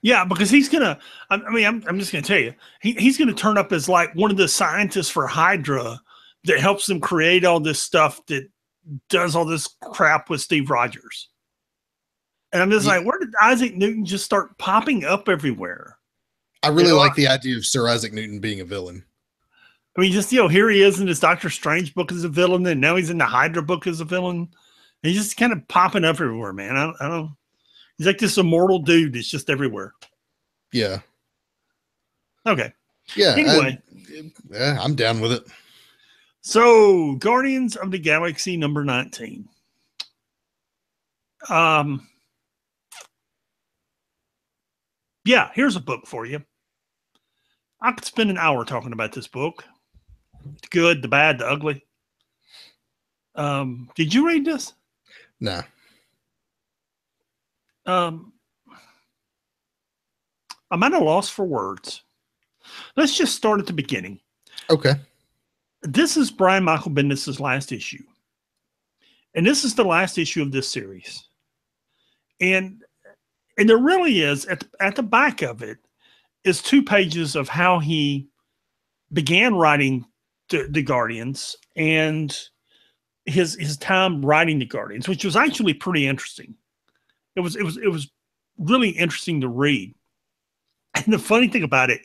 Yeah, because he's gonna. I'm just gonna tell you, he's gonna turn up as like one of the scientists for Hydra that helps them create all this stuff that does all this crap with Steve Rogers. And I'm just like, where did Isaac Newton just start popping up everywhere? I really like the idea of Sir Isaac Newton being a villain. I mean, just here he is in his Doctor Strange book as a villain, and now he's in the Hydra book as a villain. And he's just kind of popping up everywhere, man. I don't. He's like this immortal dude that's just everywhere. Yeah. Okay. Yeah. Anyway, I'm down with it. So, Guardians of the Galaxy number 19. Yeah, here's a book for you. I could spend an hour talking about this book. The good, the bad, the ugly. Did you read this? No. I'm at a loss for words. Let's just start at the beginning. Okay. This is Brian Michael Bendis' last issue. And this is the last issue of this series. And there really is, at the back of it, is 2 pages of how he began writing the Guardians and his time writing the Guardians, which was actually pretty interesting. It was really interesting to read. And the funny thing about it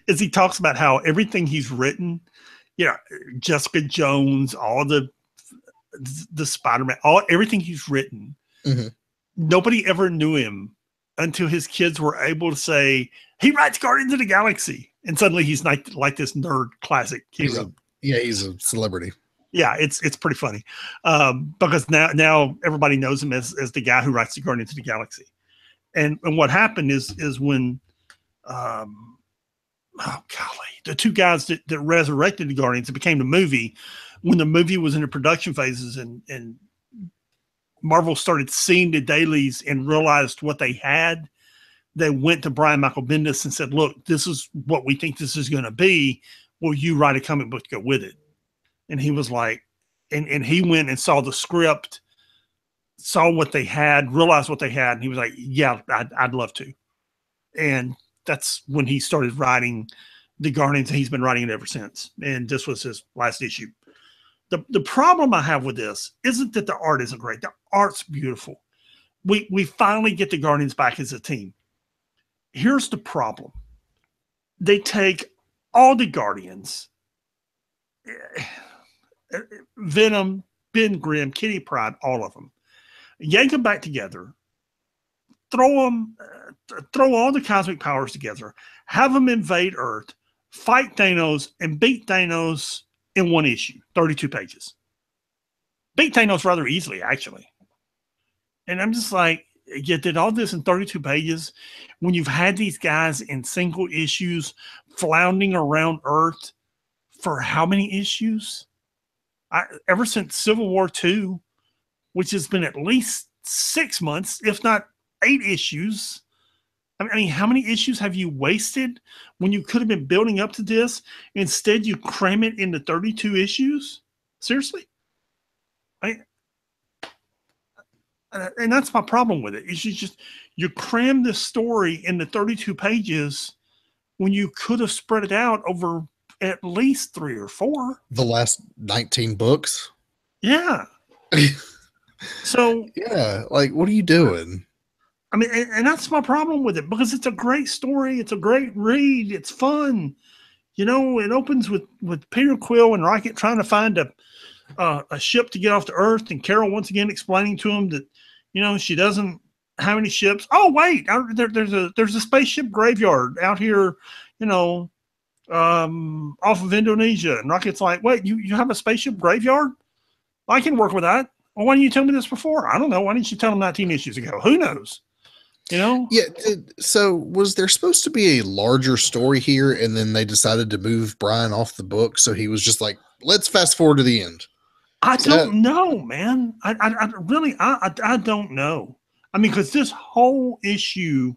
is he talks about how everything he's written, Jessica Jones, all the Spider-Man, everything he's written, nobody ever knew him until his kids were able to say, he writes Guardians of the Galaxy. And suddenly he's like this nerd classic hero. He's a celebrity. Yeah, it's pretty funny. Because now everybody knows him as the guy who writes the Guardians of the Galaxy. And what happened is when the 2 guys that resurrected the Guardians, it became the movie. When the movie was in the production phases and Marvel started seeing the dailies and realized what they had, they went to Brian Michael Bendis and said, look, this is what we think this is going to be. Will you write a comic book to go with it? And he was like, and he went and saw the script, saw what they had, realized what they had. And he was like, yeah, I'd love to. and that's when he started writing the Guardians, and he's been writing it ever since. And this was his last issue. The problem I have with this isn't that the art isn't great. The art's beautiful. We finally get the Guardians back as a team. Here's the problem. They take all the Guardians, Venom, Ben Grimm, Kitty Pryde, all of them, yank them back together, throw all the cosmic powers together, have them invade Earth, fight Thanos, and beat Thanos in one issue, 32 pages. Beat Thanos rather easily, actually. And I'm just like, you did all this in 32 pages when you've had these guys in single issues floundering around Earth for how many issues? Ever since Civil War II, which has been at least 6 months, if not 8 issues. I mean, how many issues have you wasted when you could have been building up to this? Instead, you cram it into 32 issues? Seriously? And that's my problem with it. Is you cram this story into 32 pages when you could have spread it out over at least 3 or 4. The last 19 books? Yeah. So yeah, like, what are you doing? I mean, and that's my problem with it, because it's a great story. It's a great read. It's fun. You know, it opens with Peter Quill and Rocket trying to find a ship to get off the Earth, and Carol once again explaining to him that, you know, she doesn't have any ships. Oh, wait, there's a spaceship graveyard out here, you know, off of Indonesia. And Rocket's like, wait, you have a spaceship graveyard? I can work with that. Well, why didn't you tell me this before? I don't know. Why didn't you tell him 19 issues ago? Who knows? You know? Yeah. So was there supposed to be a larger story here, and then they decided to move Brian off the book? So he was just like, let's fast forward to the end. I don't know, man. I really don't know. I mean, because this whole issue,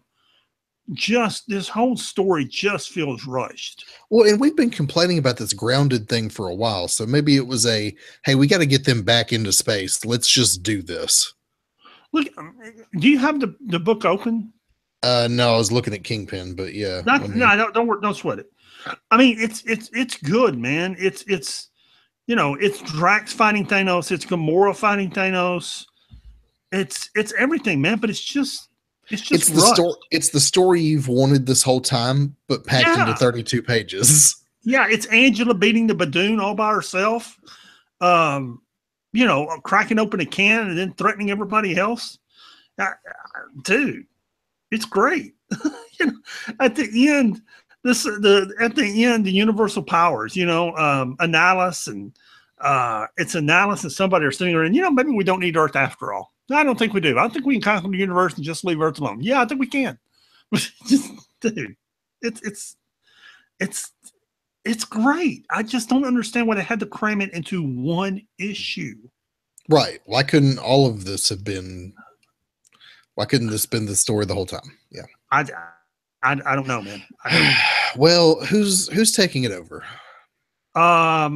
this whole story just feels rushed. Well, and we've been complaining about this grounded thing for a while. So maybe it was hey, we got to get them back into space. Let's just do this. Look, do you have the book open? No, I was looking at Kingpin, but yeah. Don't sweat it. I mean, it's good, man. It's you know, it's Drax fighting Thanos, it's Gamora fighting Thanos, it's everything, man. But it's the story. It's the story you've wanted this whole time, but packed into 32 pages. Yeah, it's Angela beating the Badoon all by herself. You know, cracking open a can and then threatening everybody else. Dude, it's great. You know, at the end, the universal powers, you know, Annihilus and it's Annihilus and somebody are sitting there, and, you know, maybe we don't need Earth after all. No, I don't think we do. I think we can conquer the universe and just leave Earth alone. Yeah, I think we can. Just, dude, it's great. I just don't understand why they had to cram it into one issue. Right. Why couldn't all of this have been? Why couldn't this been the story the whole time? Yeah. I don't know, man. Well, who's taking it over? I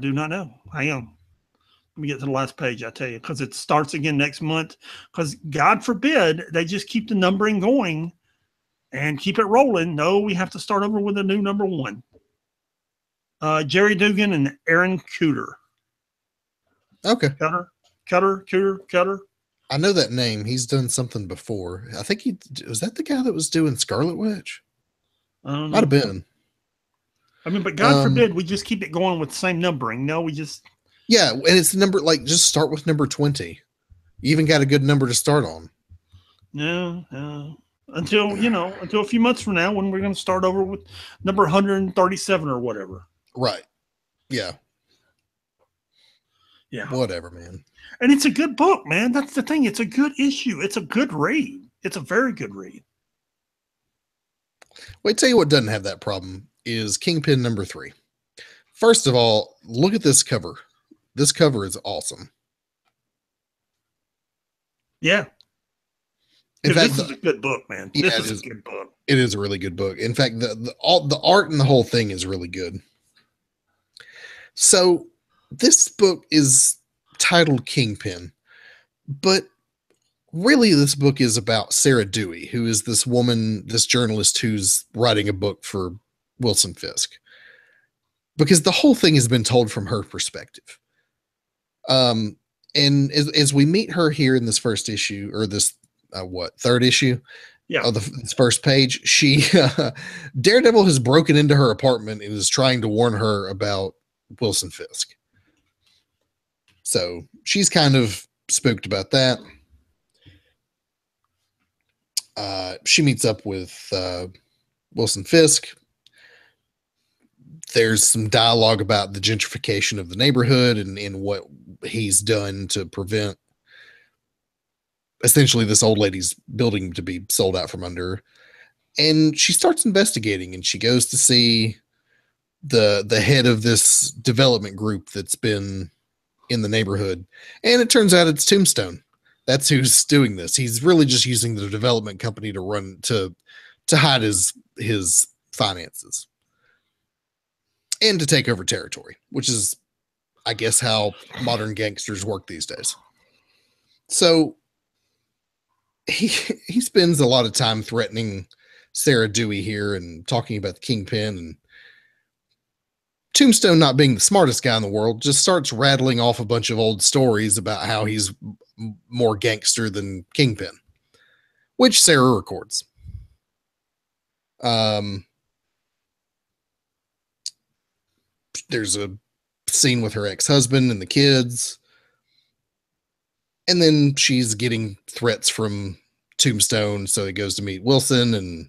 do not know. Hang on. Let me get to the last page, I tell you, because it starts again next month. Because God forbid they just keep the numbering going and keep it rolling. No, we have to start over with a new number 1. Jerry Dugan and Aaron Kuder. Okay. Cutter. I know that name. He's done something before. I think was that the guy that was doing Scarlet Witch? Might have been. I mean, but God forbid we just keep it going with the same numbering. No, we just. Yeah, and it's the number, like, just start with number 20. You even got a good number to start on. No. Until a few months from now, when we're going to start over with number 137 or whatever. Right. Yeah. Yeah. Whatever, man. And it's a good book, man. That's the thing. It's a good issue. It's a good read. It's a very good read. Wait, tell you what doesn't have that problem is Kingpin number 3. First of all, look at this cover. This cover is awesome. Yeah. In fact, this is a good book, man. Yeah, this is a good book. It is a really good book. In fact, the art and the whole thing is really good. So this book is titled Kingpin, but really this book is about Sarah Dewey, who is this woman, this journalist who's writing a book for Wilson Fisk. Because the whole thing has been told from her perspective. And as we meet her here in this first issue, or this third issue, of this first page, she Daredevil has broken into her apartment and is trying to warn her about Wilson Fisk. So she's kind of spooked about that. She meets up with Wilson Fisk. There's some dialogue about the gentrification of the neighborhood and what he's done to prevent essentially this old lady's building to be sold out from under her. And she starts investigating, and she goes to see the head of this development group that's been in the neighborhood. And it turns out it's Tombstone. That's who's doing this. He's really just using the development company to hide his finances and to take over territory, which is, I guess, how modern gangsters work these days. So he spends a lot of time threatening Sarah Dewey here and talking about the Kingpin, and Tombstone, not being the smartest guy in the world, just starts rattling off a bunch of old stories about how he's more gangster than Kingpin, which Sarah records. There's a scene with her ex-husband and the kids. And then she's getting threats from Tombstone, so he goes to meet Wilson, and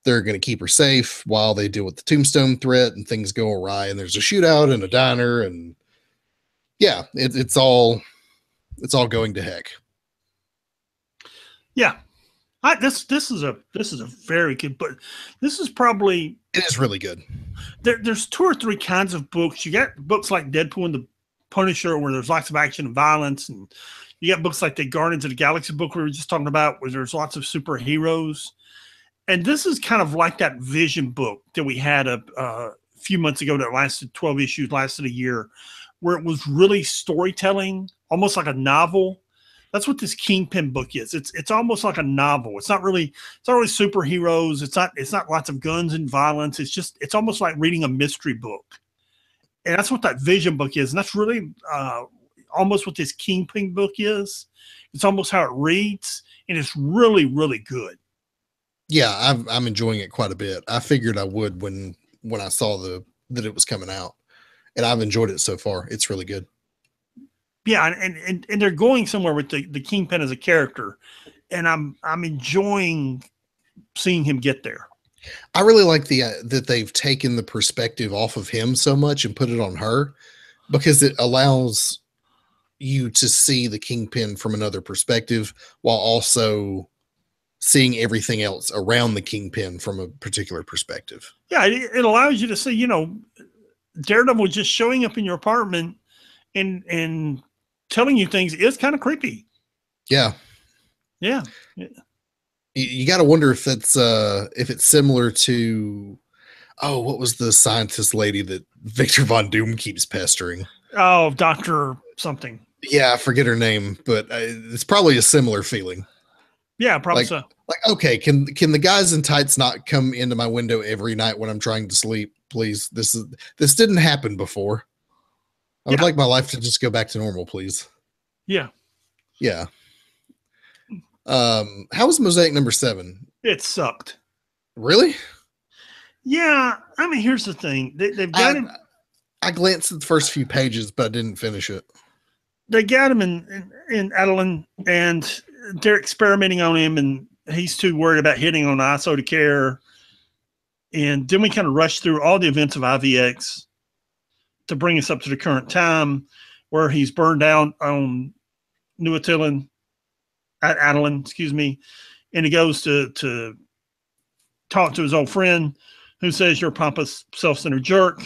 they're going to keep her safe while they deal with the Tombstone threat, and things go awry, and there's a shootout in a diner, and yeah, it's all going to heck. Yeah. This is a very good book. This is probably, it is really good. There's 2 or 3 kinds of books. You got books like Deadpool and the Punisher, where there's lots of action and violence, and you got books like the Guardians of the Galaxy book we were just talking about, where there's lots of superheroes. And this is kind of like that Vision book that we had a few months ago that lasted 12 issues, lasted a year, where it was really storytelling, almost like a novel. That's what this Kingpin book is. It's almost like a novel. It's not really superheroes. It's not lots of guns and violence. It's almost like reading a mystery book. And that's what that Vision book is. And that's really almost what this Kingpin book is. It's almost how it reads, and it's really, really good. Yeah, I'm enjoying it quite a bit. I figured I would when I saw that it was coming out, and I've enjoyed it so far. It's really good. Yeah, and they're going somewhere with the Kingpin as a character, and I'm enjoying seeing him get there. I really like that they've taken the perspective off of him so much and put it on her, because it allows you to see the Kingpin from another perspective while also seeing everything else around the Kingpin from a particular perspective. Yeah, it allows you to see, Daredevil just showing up in your apartment and telling you things is kind of creepy. Yeah. Yeah. You got to wonder if it's similar to, what was the scientist lady that Victor Von Doom keeps pestering? Oh, Dr. something. Yeah, I forget her name, but it's probably a similar feeling. Yeah, probably so. Like, okay, can the guys in tights not come into my window every night when I'm trying to sleep, please? This didn't happen before. I would like my life to just go back to normal, please. Yeah. Yeah. How was Mosaic number 7? It sucked. Really? Yeah. I mean, here's the thing. They've got him. I glanced at the first few pages, but I didn't finish it. They got him in Adelan, and they're experimenting on him, and he's too worried about hitting on ISO to care. And then we kind of rush through all the events of IVX to bring us up to the current time, where he's burned down on New Adelan, and he goes to talk to his old friend, who says you're a pompous, self-centered jerk.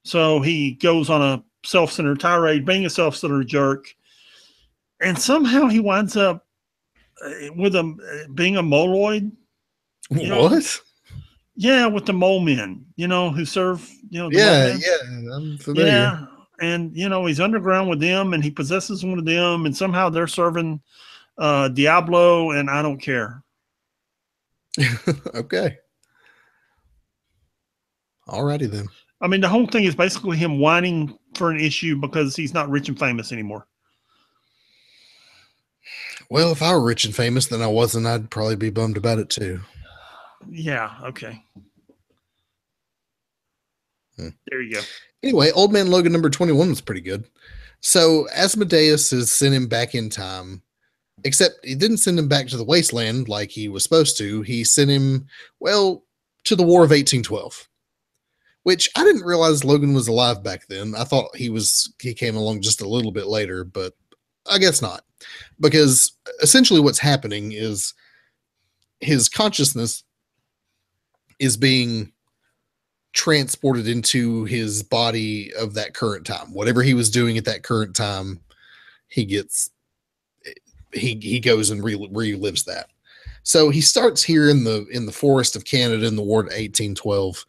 So he goes on a self-centered tirade, being a self-centered jerk, and somehow he winds up with being a moloid. What? Yeah, with the mole men, who serve, Yeah, I'm familiar. Yeah, and he's underground with them, and he possesses one of them, and somehow they're serving Diablo, and I Don't Care. Okay. Alrighty then. I mean, the whole thing is basically him whining for an issue because he's not rich and famous anymore. Well, if I were rich and famous, then I wasn't. I'd probably be bummed about it too. Yeah. Okay. There you go. Anyway, Old Man Logan number 21 was pretty good. So Asmodeus has sent him back in time, except he didn't send him back to the wasteland like he was supposed to. He sent him, well, to the War of 1812, which I didn't realize Logan was alive back then. I thought he came along just a little bit later, but I guess not. Because essentially what's happening is his consciousness is being transported into his body of that current time. Whatever he was doing at that current time, he goes and relives that. So he starts here in the forest of Canada in the war of 1812,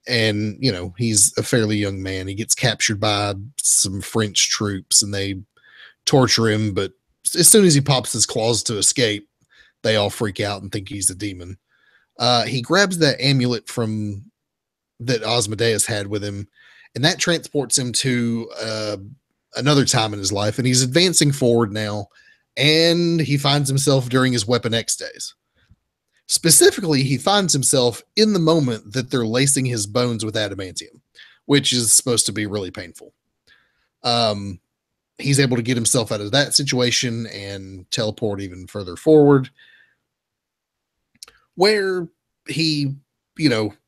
and he's a fairly young man. He gets captured by some French troops and they torture him, but as soon as he pops his claws to escape, they all freak out and think he's a demon. He grabs that amulet that Asmodeus had with him, and that transports him to another time in his life, and he's advancing forward now, and he finds himself during his Weapon X days. Specifically, he finds himself in the moment that they're lacing his bones with adamantium, which is supposed to be really painful. He's able to get himself out of that situation and teleport even further forward, where he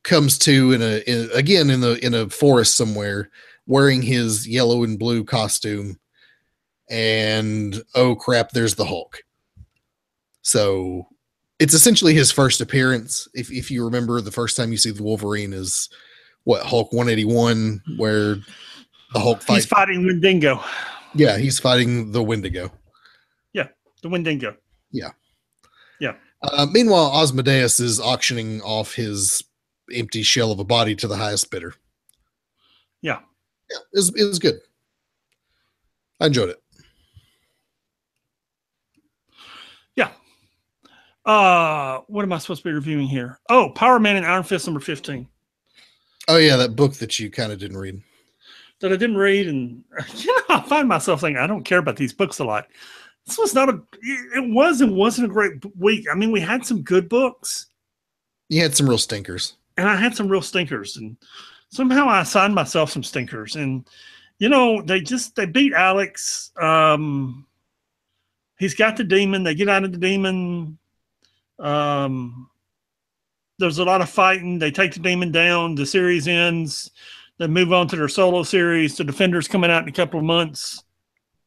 comes to in a forest somewhere, wearing his yellow and blue costume, and oh crap, there's the Hulk. So it's essentially his first appearance. If you remember, the first time you see the Wolverine is Hulk 181, where the Hulk fights. He's fighting Wendigo. Yeah, he's fighting the Wendigo. Yeah, the Wendigo. Yeah. Yeah. Meanwhile, Asmodeus is auctioning off his empty shell of a body to the highest bidder. Yeah. Yeah, it was good. I enjoyed it. Yeah. What am I supposed to be reviewing here? Oh, Power Man and Iron Fist number 15. Oh, yeah, that book that you kind of didn't read. That I didn't read, and I find myself thinking I don't care about these books a lot. This was not it wasn't a great week. I mean, we had some good books. You had some real stinkers. And I had some real stinkers, and somehow I assigned myself some stinkers, and they beat Alex. He's got the demon. They get out of the demon. There's a lot of fighting. They take the demon down. The series ends. They move on to their solo series. The Defender's coming out in a couple of months.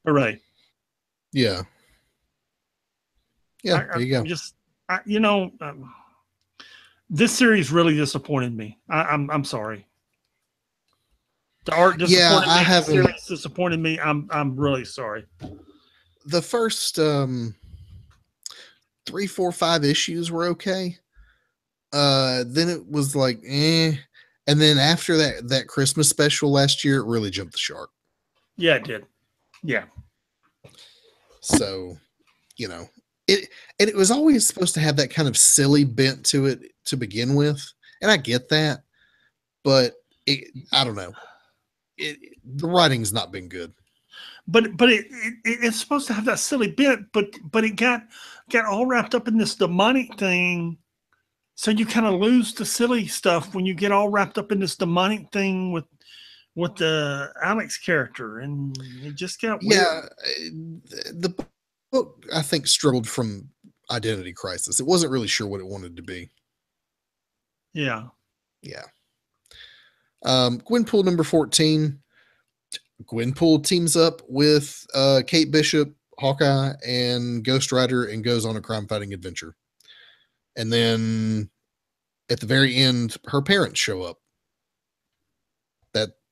Hooray. Yeah. Yeah, there you go. This series really disappointed me. I'm sorry. The art disappointed me. The series disappointed me. I'm really sorry. The first 3, 4, 5 issues were okay. Then it was like, eh. And then after that Christmas special last year, it really jumped the shark. Yeah, it did. Yeah. So, it was always supposed to have that kind of silly bent to it to begin with. And I get that, but I don't know. The writing's not been good. But it's supposed to have that silly bent, but it got all wrapped up in this demonic thing. So you kind of lose the silly stuff when you get all wrapped up in this demonic thing with the Alex character, and it just got weird. Yeah, the book I think struggled from identity crisis. It wasn't really sure what it wanted to be. Yeah. Yeah. Gwenpool number 14. Gwenpool teams up with Kate Bishop, Hawkeye, and Ghost Rider and goes on a crime-fighting adventure. And then at the very end, her parents show up.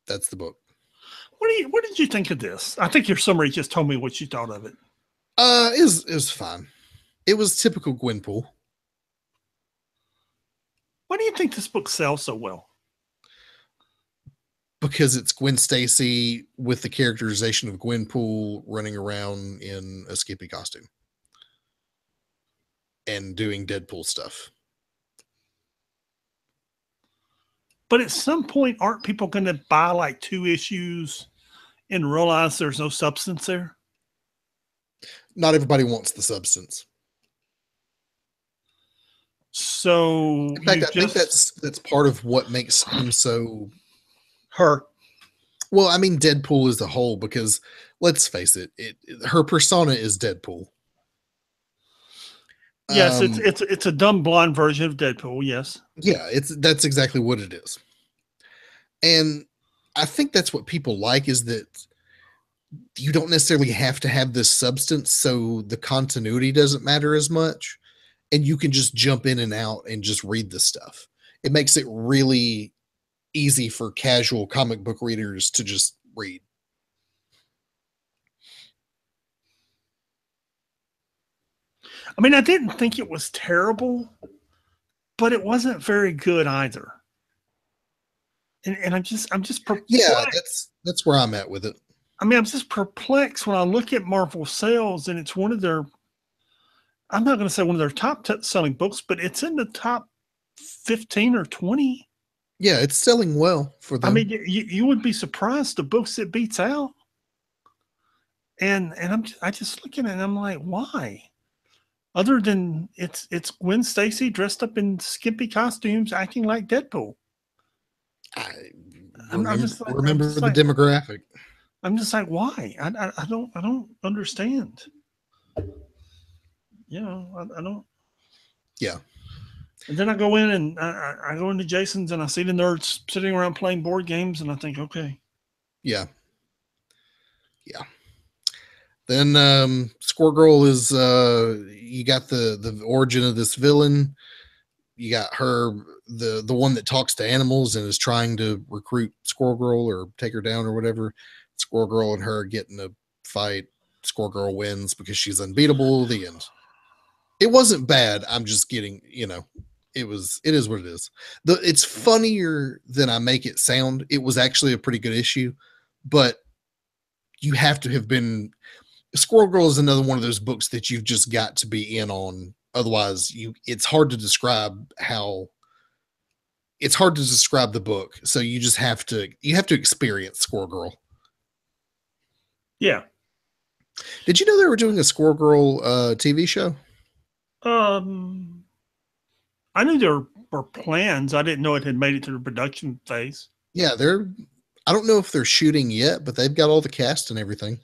That's the book. What did you think of this? I think your summary just told me what you thought of it. It was fine. It was typical Gwenpool. Why do you think this book sells so well? Because it's Gwen Stacy with the characterization of Gwenpool running around in a Skippy costume. and doing Deadpool stuff. But at some point, aren't people going to buy like 2 issues and realize there's no substance there? Not everybody wants the substance. So in fact, I think that's part of what makes him so her. Well, I mean, Deadpool as a whole, because let's face it, her persona is Deadpool. Yes, it's a dumb blonde version of Deadpool. Yes. Yeah, that's exactly what it is. And I think that's what people like, is that you don't necessarily have to have this substance, so the continuity doesn't matter as much, and you can just jump in and out and just read the stuff. It makes it really easy for casual comic book readers to just read. I mean, I didn't think it was terrible, but it wasn't very good either. And I'm just perplexed. Yeah, that's where I'm at with it. I mean, I'm just perplexed when I look at Marvel sales, and it's one of their, I'm not going to say one of their top selling books, but it's in the top 15 or 20. Yeah, it's selling well for them. I mean, you would be surprised the books it beats out. And I just looking at it and I'm like, why? Other than it's Gwen Stacy dressed up in skimpy costumes acting like Deadpool. Remember the demographic. I'm just like, why? I don't understand. You know, I don't. Yeah. And then I go in and I go into Jason's and I see the nerds sitting around playing board games and I think, okay. Yeah. Yeah. Then Squirrel Girl is you got the origin of this villain. You got her, the one that talks to animals and is trying to recruit Squirrel Girl or take her down or whatever. Squirrel Girl and her get in a fight. Squirrel Girl wins because she's unbeatable. The end. It wasn't bad. I'm just getting, it is what it is. It's funnier than I make it sound. It was actually a pretty good issue, but you have to have been. Squirrel Girl is another one of those books that you've just got to be in on. Otherwise, it's hard to describe the book. So you just have to experience Squirrel Girl. Yeah. Did you know they were doing a Squirrel Girl TV show? I knew there were plans. I didn't know it had made it to the production phase. Yeah, I don't know if they're shooting yet, but they've got all the cast and everything.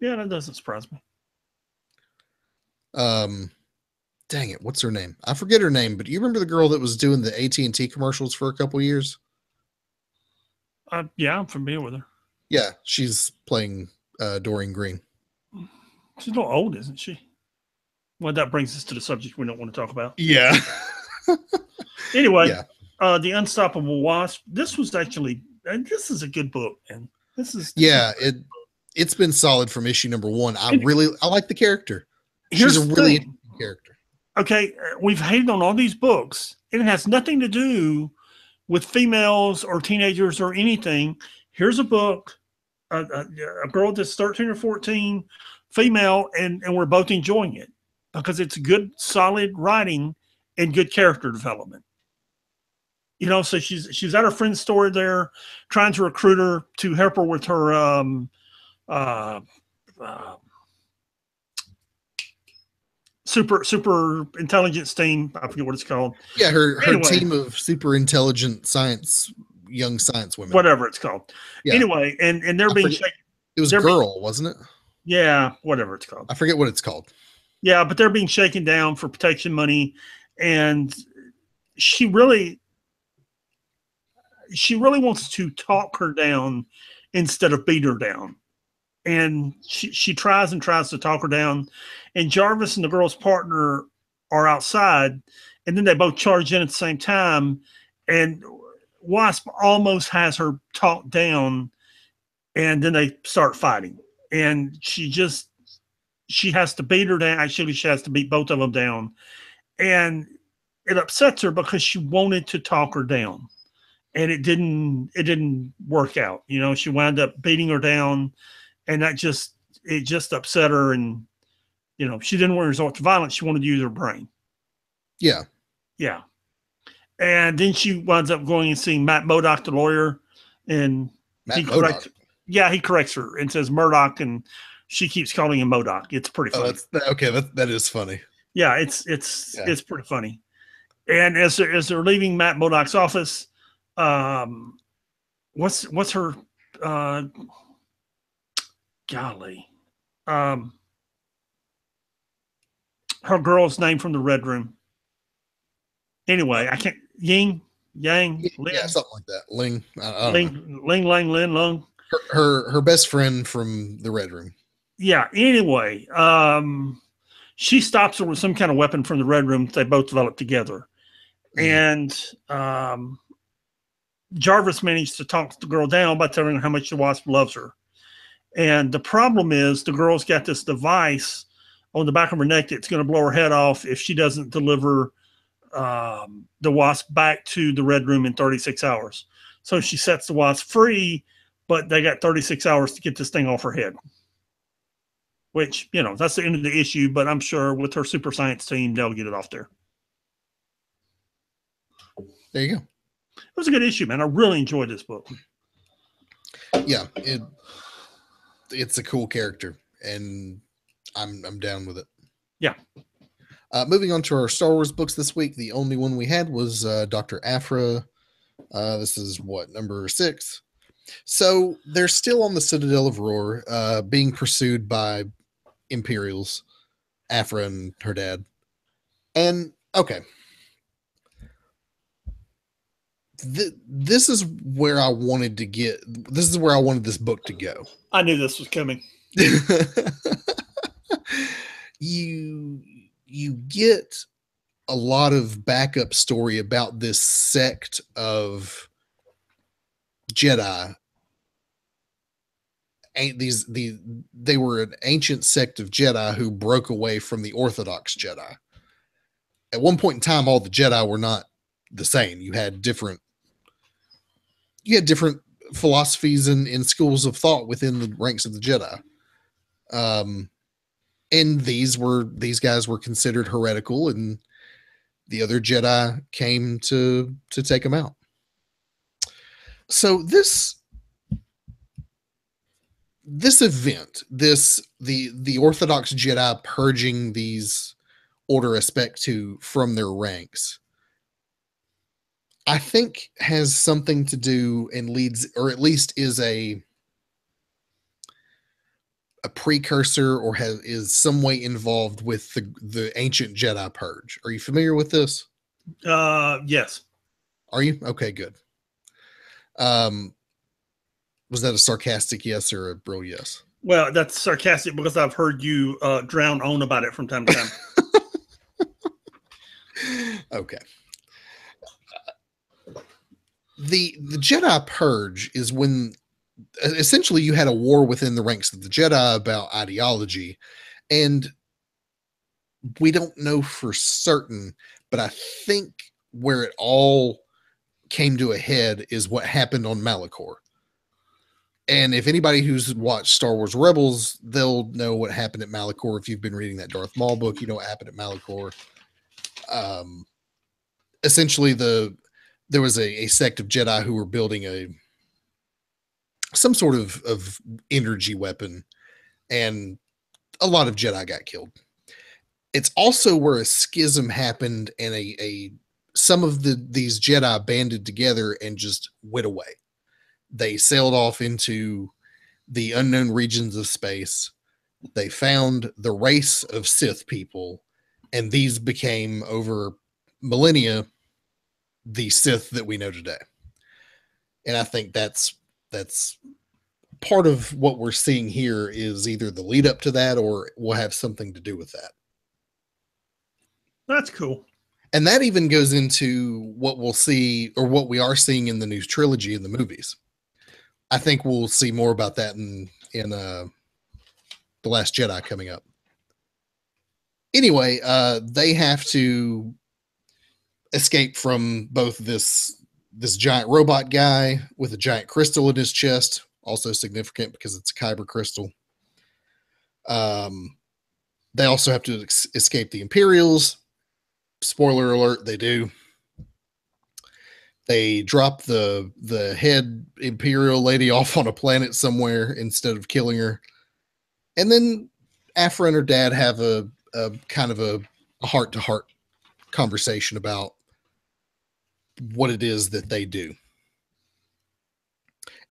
Yeah, that doesn't surprise me. Dang it, what's her name? I forget her name, but you remember the girl that was doing the AT&T commercials for a couple years? Yeah, I'm familiar with her. Yeah, she's playing Doreen Green. She's a little old, isn't she? Well, that brings us to the subject we don't want to talk about. Yeah. Anyway, yeah. The Unstoppable Wasp. This is a good book, and it's been solid from issue number 1. I like the character. She's a really interesting character. Okay, we've hated on all these books, and it has nothing to do with females or teenagers or anything. Here's a book, a girl that's 13 or 14, female, and we're both enjoying it because it's good, solid writing and good character development. So she's at her friend's store there, trying to recruit her to help her with her super intelligence team. I forget what it's called. Yeah, her team of super intelligent young science women. Whatever it's called. Yeah. Anyway, and they're being shaken. It was Girl, wasn't it? Yeah, whatever it's called. I forget what it's called. Yeah, but they're being shaken down for protection money, and she really wants to talk her down instead of beat her down. And she tries and tries to talk her down, and Jarvis and the girl's partner are outside, and then they both charge in at the same time, and Wasp almost has her talked down, and then they start fighting, and she has to beat her down. Actually, she has to beat both of them down, and it upsets her because she wanted to talk her down, and it didn't work out. She wound up beating her down, and it just upset her, and You know, she didn't want to resort to violence. She wanted to use her brain. Yeah. Yeah. And then she winds up going and seeing Matt Modoc, the lawyer, and Matt Modoc. He corrects her and says Murdoch, and she keeps calling him Modoc. It's pretty funny. That is funny. Yeah, it's pretty funny. And as they're leaving Matt Modoc's office, what's her golly, her girl's name from the Red Room. Anyway, I can't. Yang, Lin, yeah, something like that. Ling, Ling, Lang, Lin, Lung. Her best friend from the Red Room. Yeah. Anyway, she stops her with some kind of weapon from the Red Room they both developed together, and Jarvis managed to talk the girl down by telling her how much the Wasp loves her. And the problem is the girl's got this device on the back of her neck that's going to blow her head off if she doesn't deliver the Wasp back to the Red Room in 36 hours. So she sets the Wasp free, but they got 36 hours to get this thing off her head. Which, you know, that's the end of the issue, but I'm sure with her super science team, they'll get it off there. There you go. It was a good issue, man. I really enjoyed this book. Yeah, it's a cool character, and I'm down with it. Yeah. Moving on to our Star Wars books this week, the only one we had was Dr. Aphra. This is number 6. So they're still on the Citadel of Roar, being pursued by Imperials, Aphra and her dad. And okay, this is where I wanted to get. This is where I wanted this book to go. I knew this was coming. You get a lot of backup story about this sect of Jedi. They were an ancient sect of Jedi who broke away from the Orthodox Jedi. At one point in time, all the Jedi were not the same. You had different philosophies and schools of thought within the ranks of the Jedi. And these guys were considered heretical, and the other Jedi came to take them out. So this event, the Orthodox Jedi purging these Order Aspectu from their ranks, I think has something to do and leads, or at least is a precursor, or is some way involved with the ancient Jedi purge. Are you familiar with this? Yes. Are you? Okay, good. Was that a sarcastic yes or a real yes? Well, that's sarcastic because I've heard you drown on about it from time to time. Okay. The Jedi purge is when essentially you had a war within the ranks of the Jedi about ideology, and we don't know for certain, but I think where it all came to a head is what happened on Malachor. And if anybody who's watched Star Wars Rebels, they'll know what happened at Malachor. If you've been reading that Darth Maul book, you know what happened at Malachor. Essentially, there was a sect of Jedi who were building some sort of energy weapon, and a lot of Jedi got killed. It's also where a schism happened, and some of these Jedi banded together and just went away. They sailed off into the unknown regions of space. They found the race of Sith people, and these became, over millennia, the Sith that we know today. And I think that's part of what we're seeing here is either the lead up to that or will have something to do with that. That's cool. And that even goes into what we'll see, or what we are seeing in the new trilogy in the movies. I think we'll see more about that in The Last Jedi coming up. Anyway, they have to escape from both this giant robot guy with a giant crystal in his chest, also significant because it's a kyber crystal. they also have to escape the Imperials. Spoiler alert, they do. They drop the head Imperial lady off on a planet somewhere instead of killing her. And then Aphra and her dad have a kind of a heart-to-heart conversation about what it is that they do.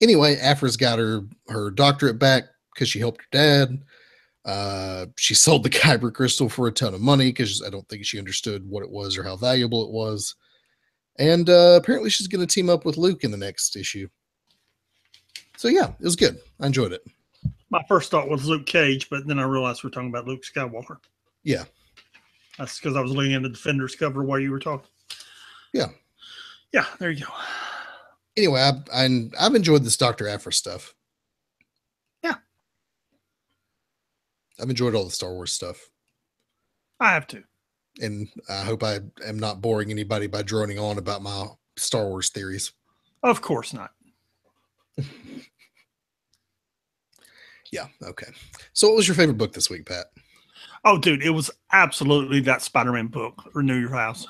Anyway, Aphra's got her doctorate back because she helped her dad. She sold the Kyber crystal for a ton of money because I don't think she understood what it was or how valuable it was. And apparently she's going to team up with Luke in the next issue. So yeah, it was good. I enjoyed it. My first thought was Luke Cage, but then I realized we're talking about Luke Skywalker. Yeah. That's because I was looking at the Defenders cover while you were talking. Yeah. Yeah, there you go. Anyway, I've enjoyed this Dr. Aphra stuff. Yeah. I've enjoyed all the Star Wars stuff. I have to. And I hope I am not boring anybody by droning on about my Star Wars theories. Of course not. Yeah, okay. So what was your favorite book this week, Pat? Oh, dude, it was absolutely that Spider-Man book, Renew Your Vows.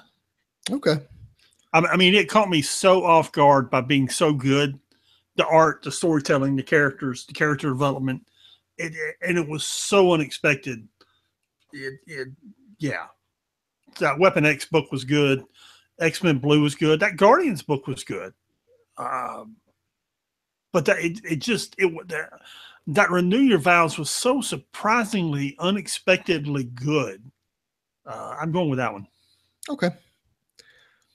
Okay. I mean, it caught me so off guard by being so good. The art, the storytelling, the characters, the character development. And it was so unexpected. Yeah. That Weapon X book was good. X-Men Blue was good. That Guardians book was good. But that Renew Your Vows was so surprisingly, unexpectedly good. I'm going with that one. Okay.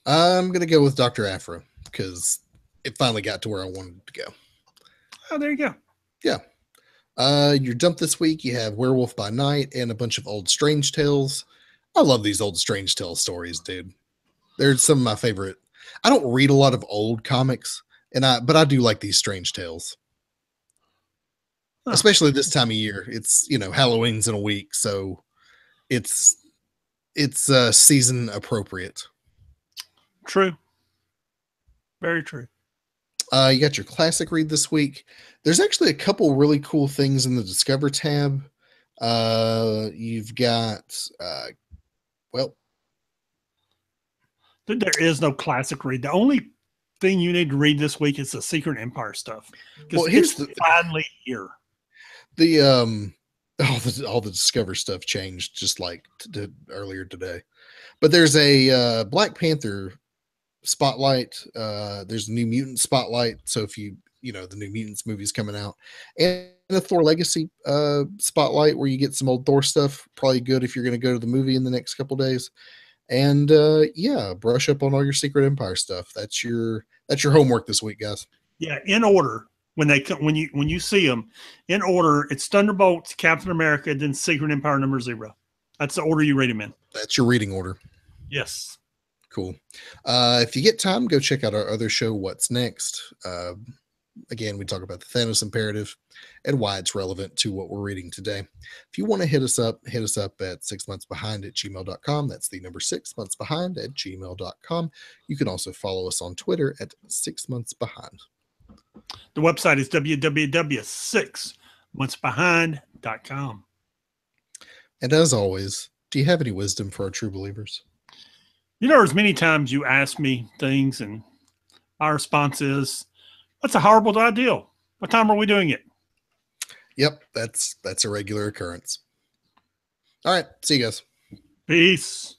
I'm going to go with Dr. Aphra because it finally got to where I wanted to go. Oh, there you go. Yeah. Your dump this week, you have Werewolf by Night and a bunch of old Strange Tales. I love these old Strange Tales stories, dude. They're some of my favorite. I don't read a lot of old comics, but I do like these Strange Tales. Huh. Especially this time of year. It's, Halloween's in a week, so it's season appropriate. True. Very true. You got your classic read this week. There's actually a couple really cool things in the Discover tab. You've got, there is no classic read. The only thing you need to read this week is the Secret Empire stuff. Well, here's finally here. The all the Discover stuff changed just like earlier today, but there's a Black Panther spotlight. There's a New Mutant spotlight. So if the New Mutants movie's coming out, and a Thor Legacy spotlight where you get some old Thor stuff. Probably good if you're going to go to the movie in the next couple days. And yeah, brush up on all your Secret Empire stuff. That's your homework this week, guys. Yeah, in order. When you see them in order, it's Thunderbolts, Captain America, then Secret Empire number 0. That's the order you read them in. That's your reading order. Yes. Cool. If you get time, go check out our other show, What's Next. Again, we talk about the Thanos Imperative and why it's relevant to what we're reading today. If you want to hit us up at 6monthsbehind@gmail.com. That's the number 6monthsbehind@gmail.com. You can also follow us on Twitter at 6monthsbehind. The website is www.6monthsbehind.com. And as always, do you have any wisdom for our true believers? There's many times you ask me things and my response is, that's a horrible idea. What time are we doing it? Yep, that's a regular occurrence. All right, see you guys. Peace.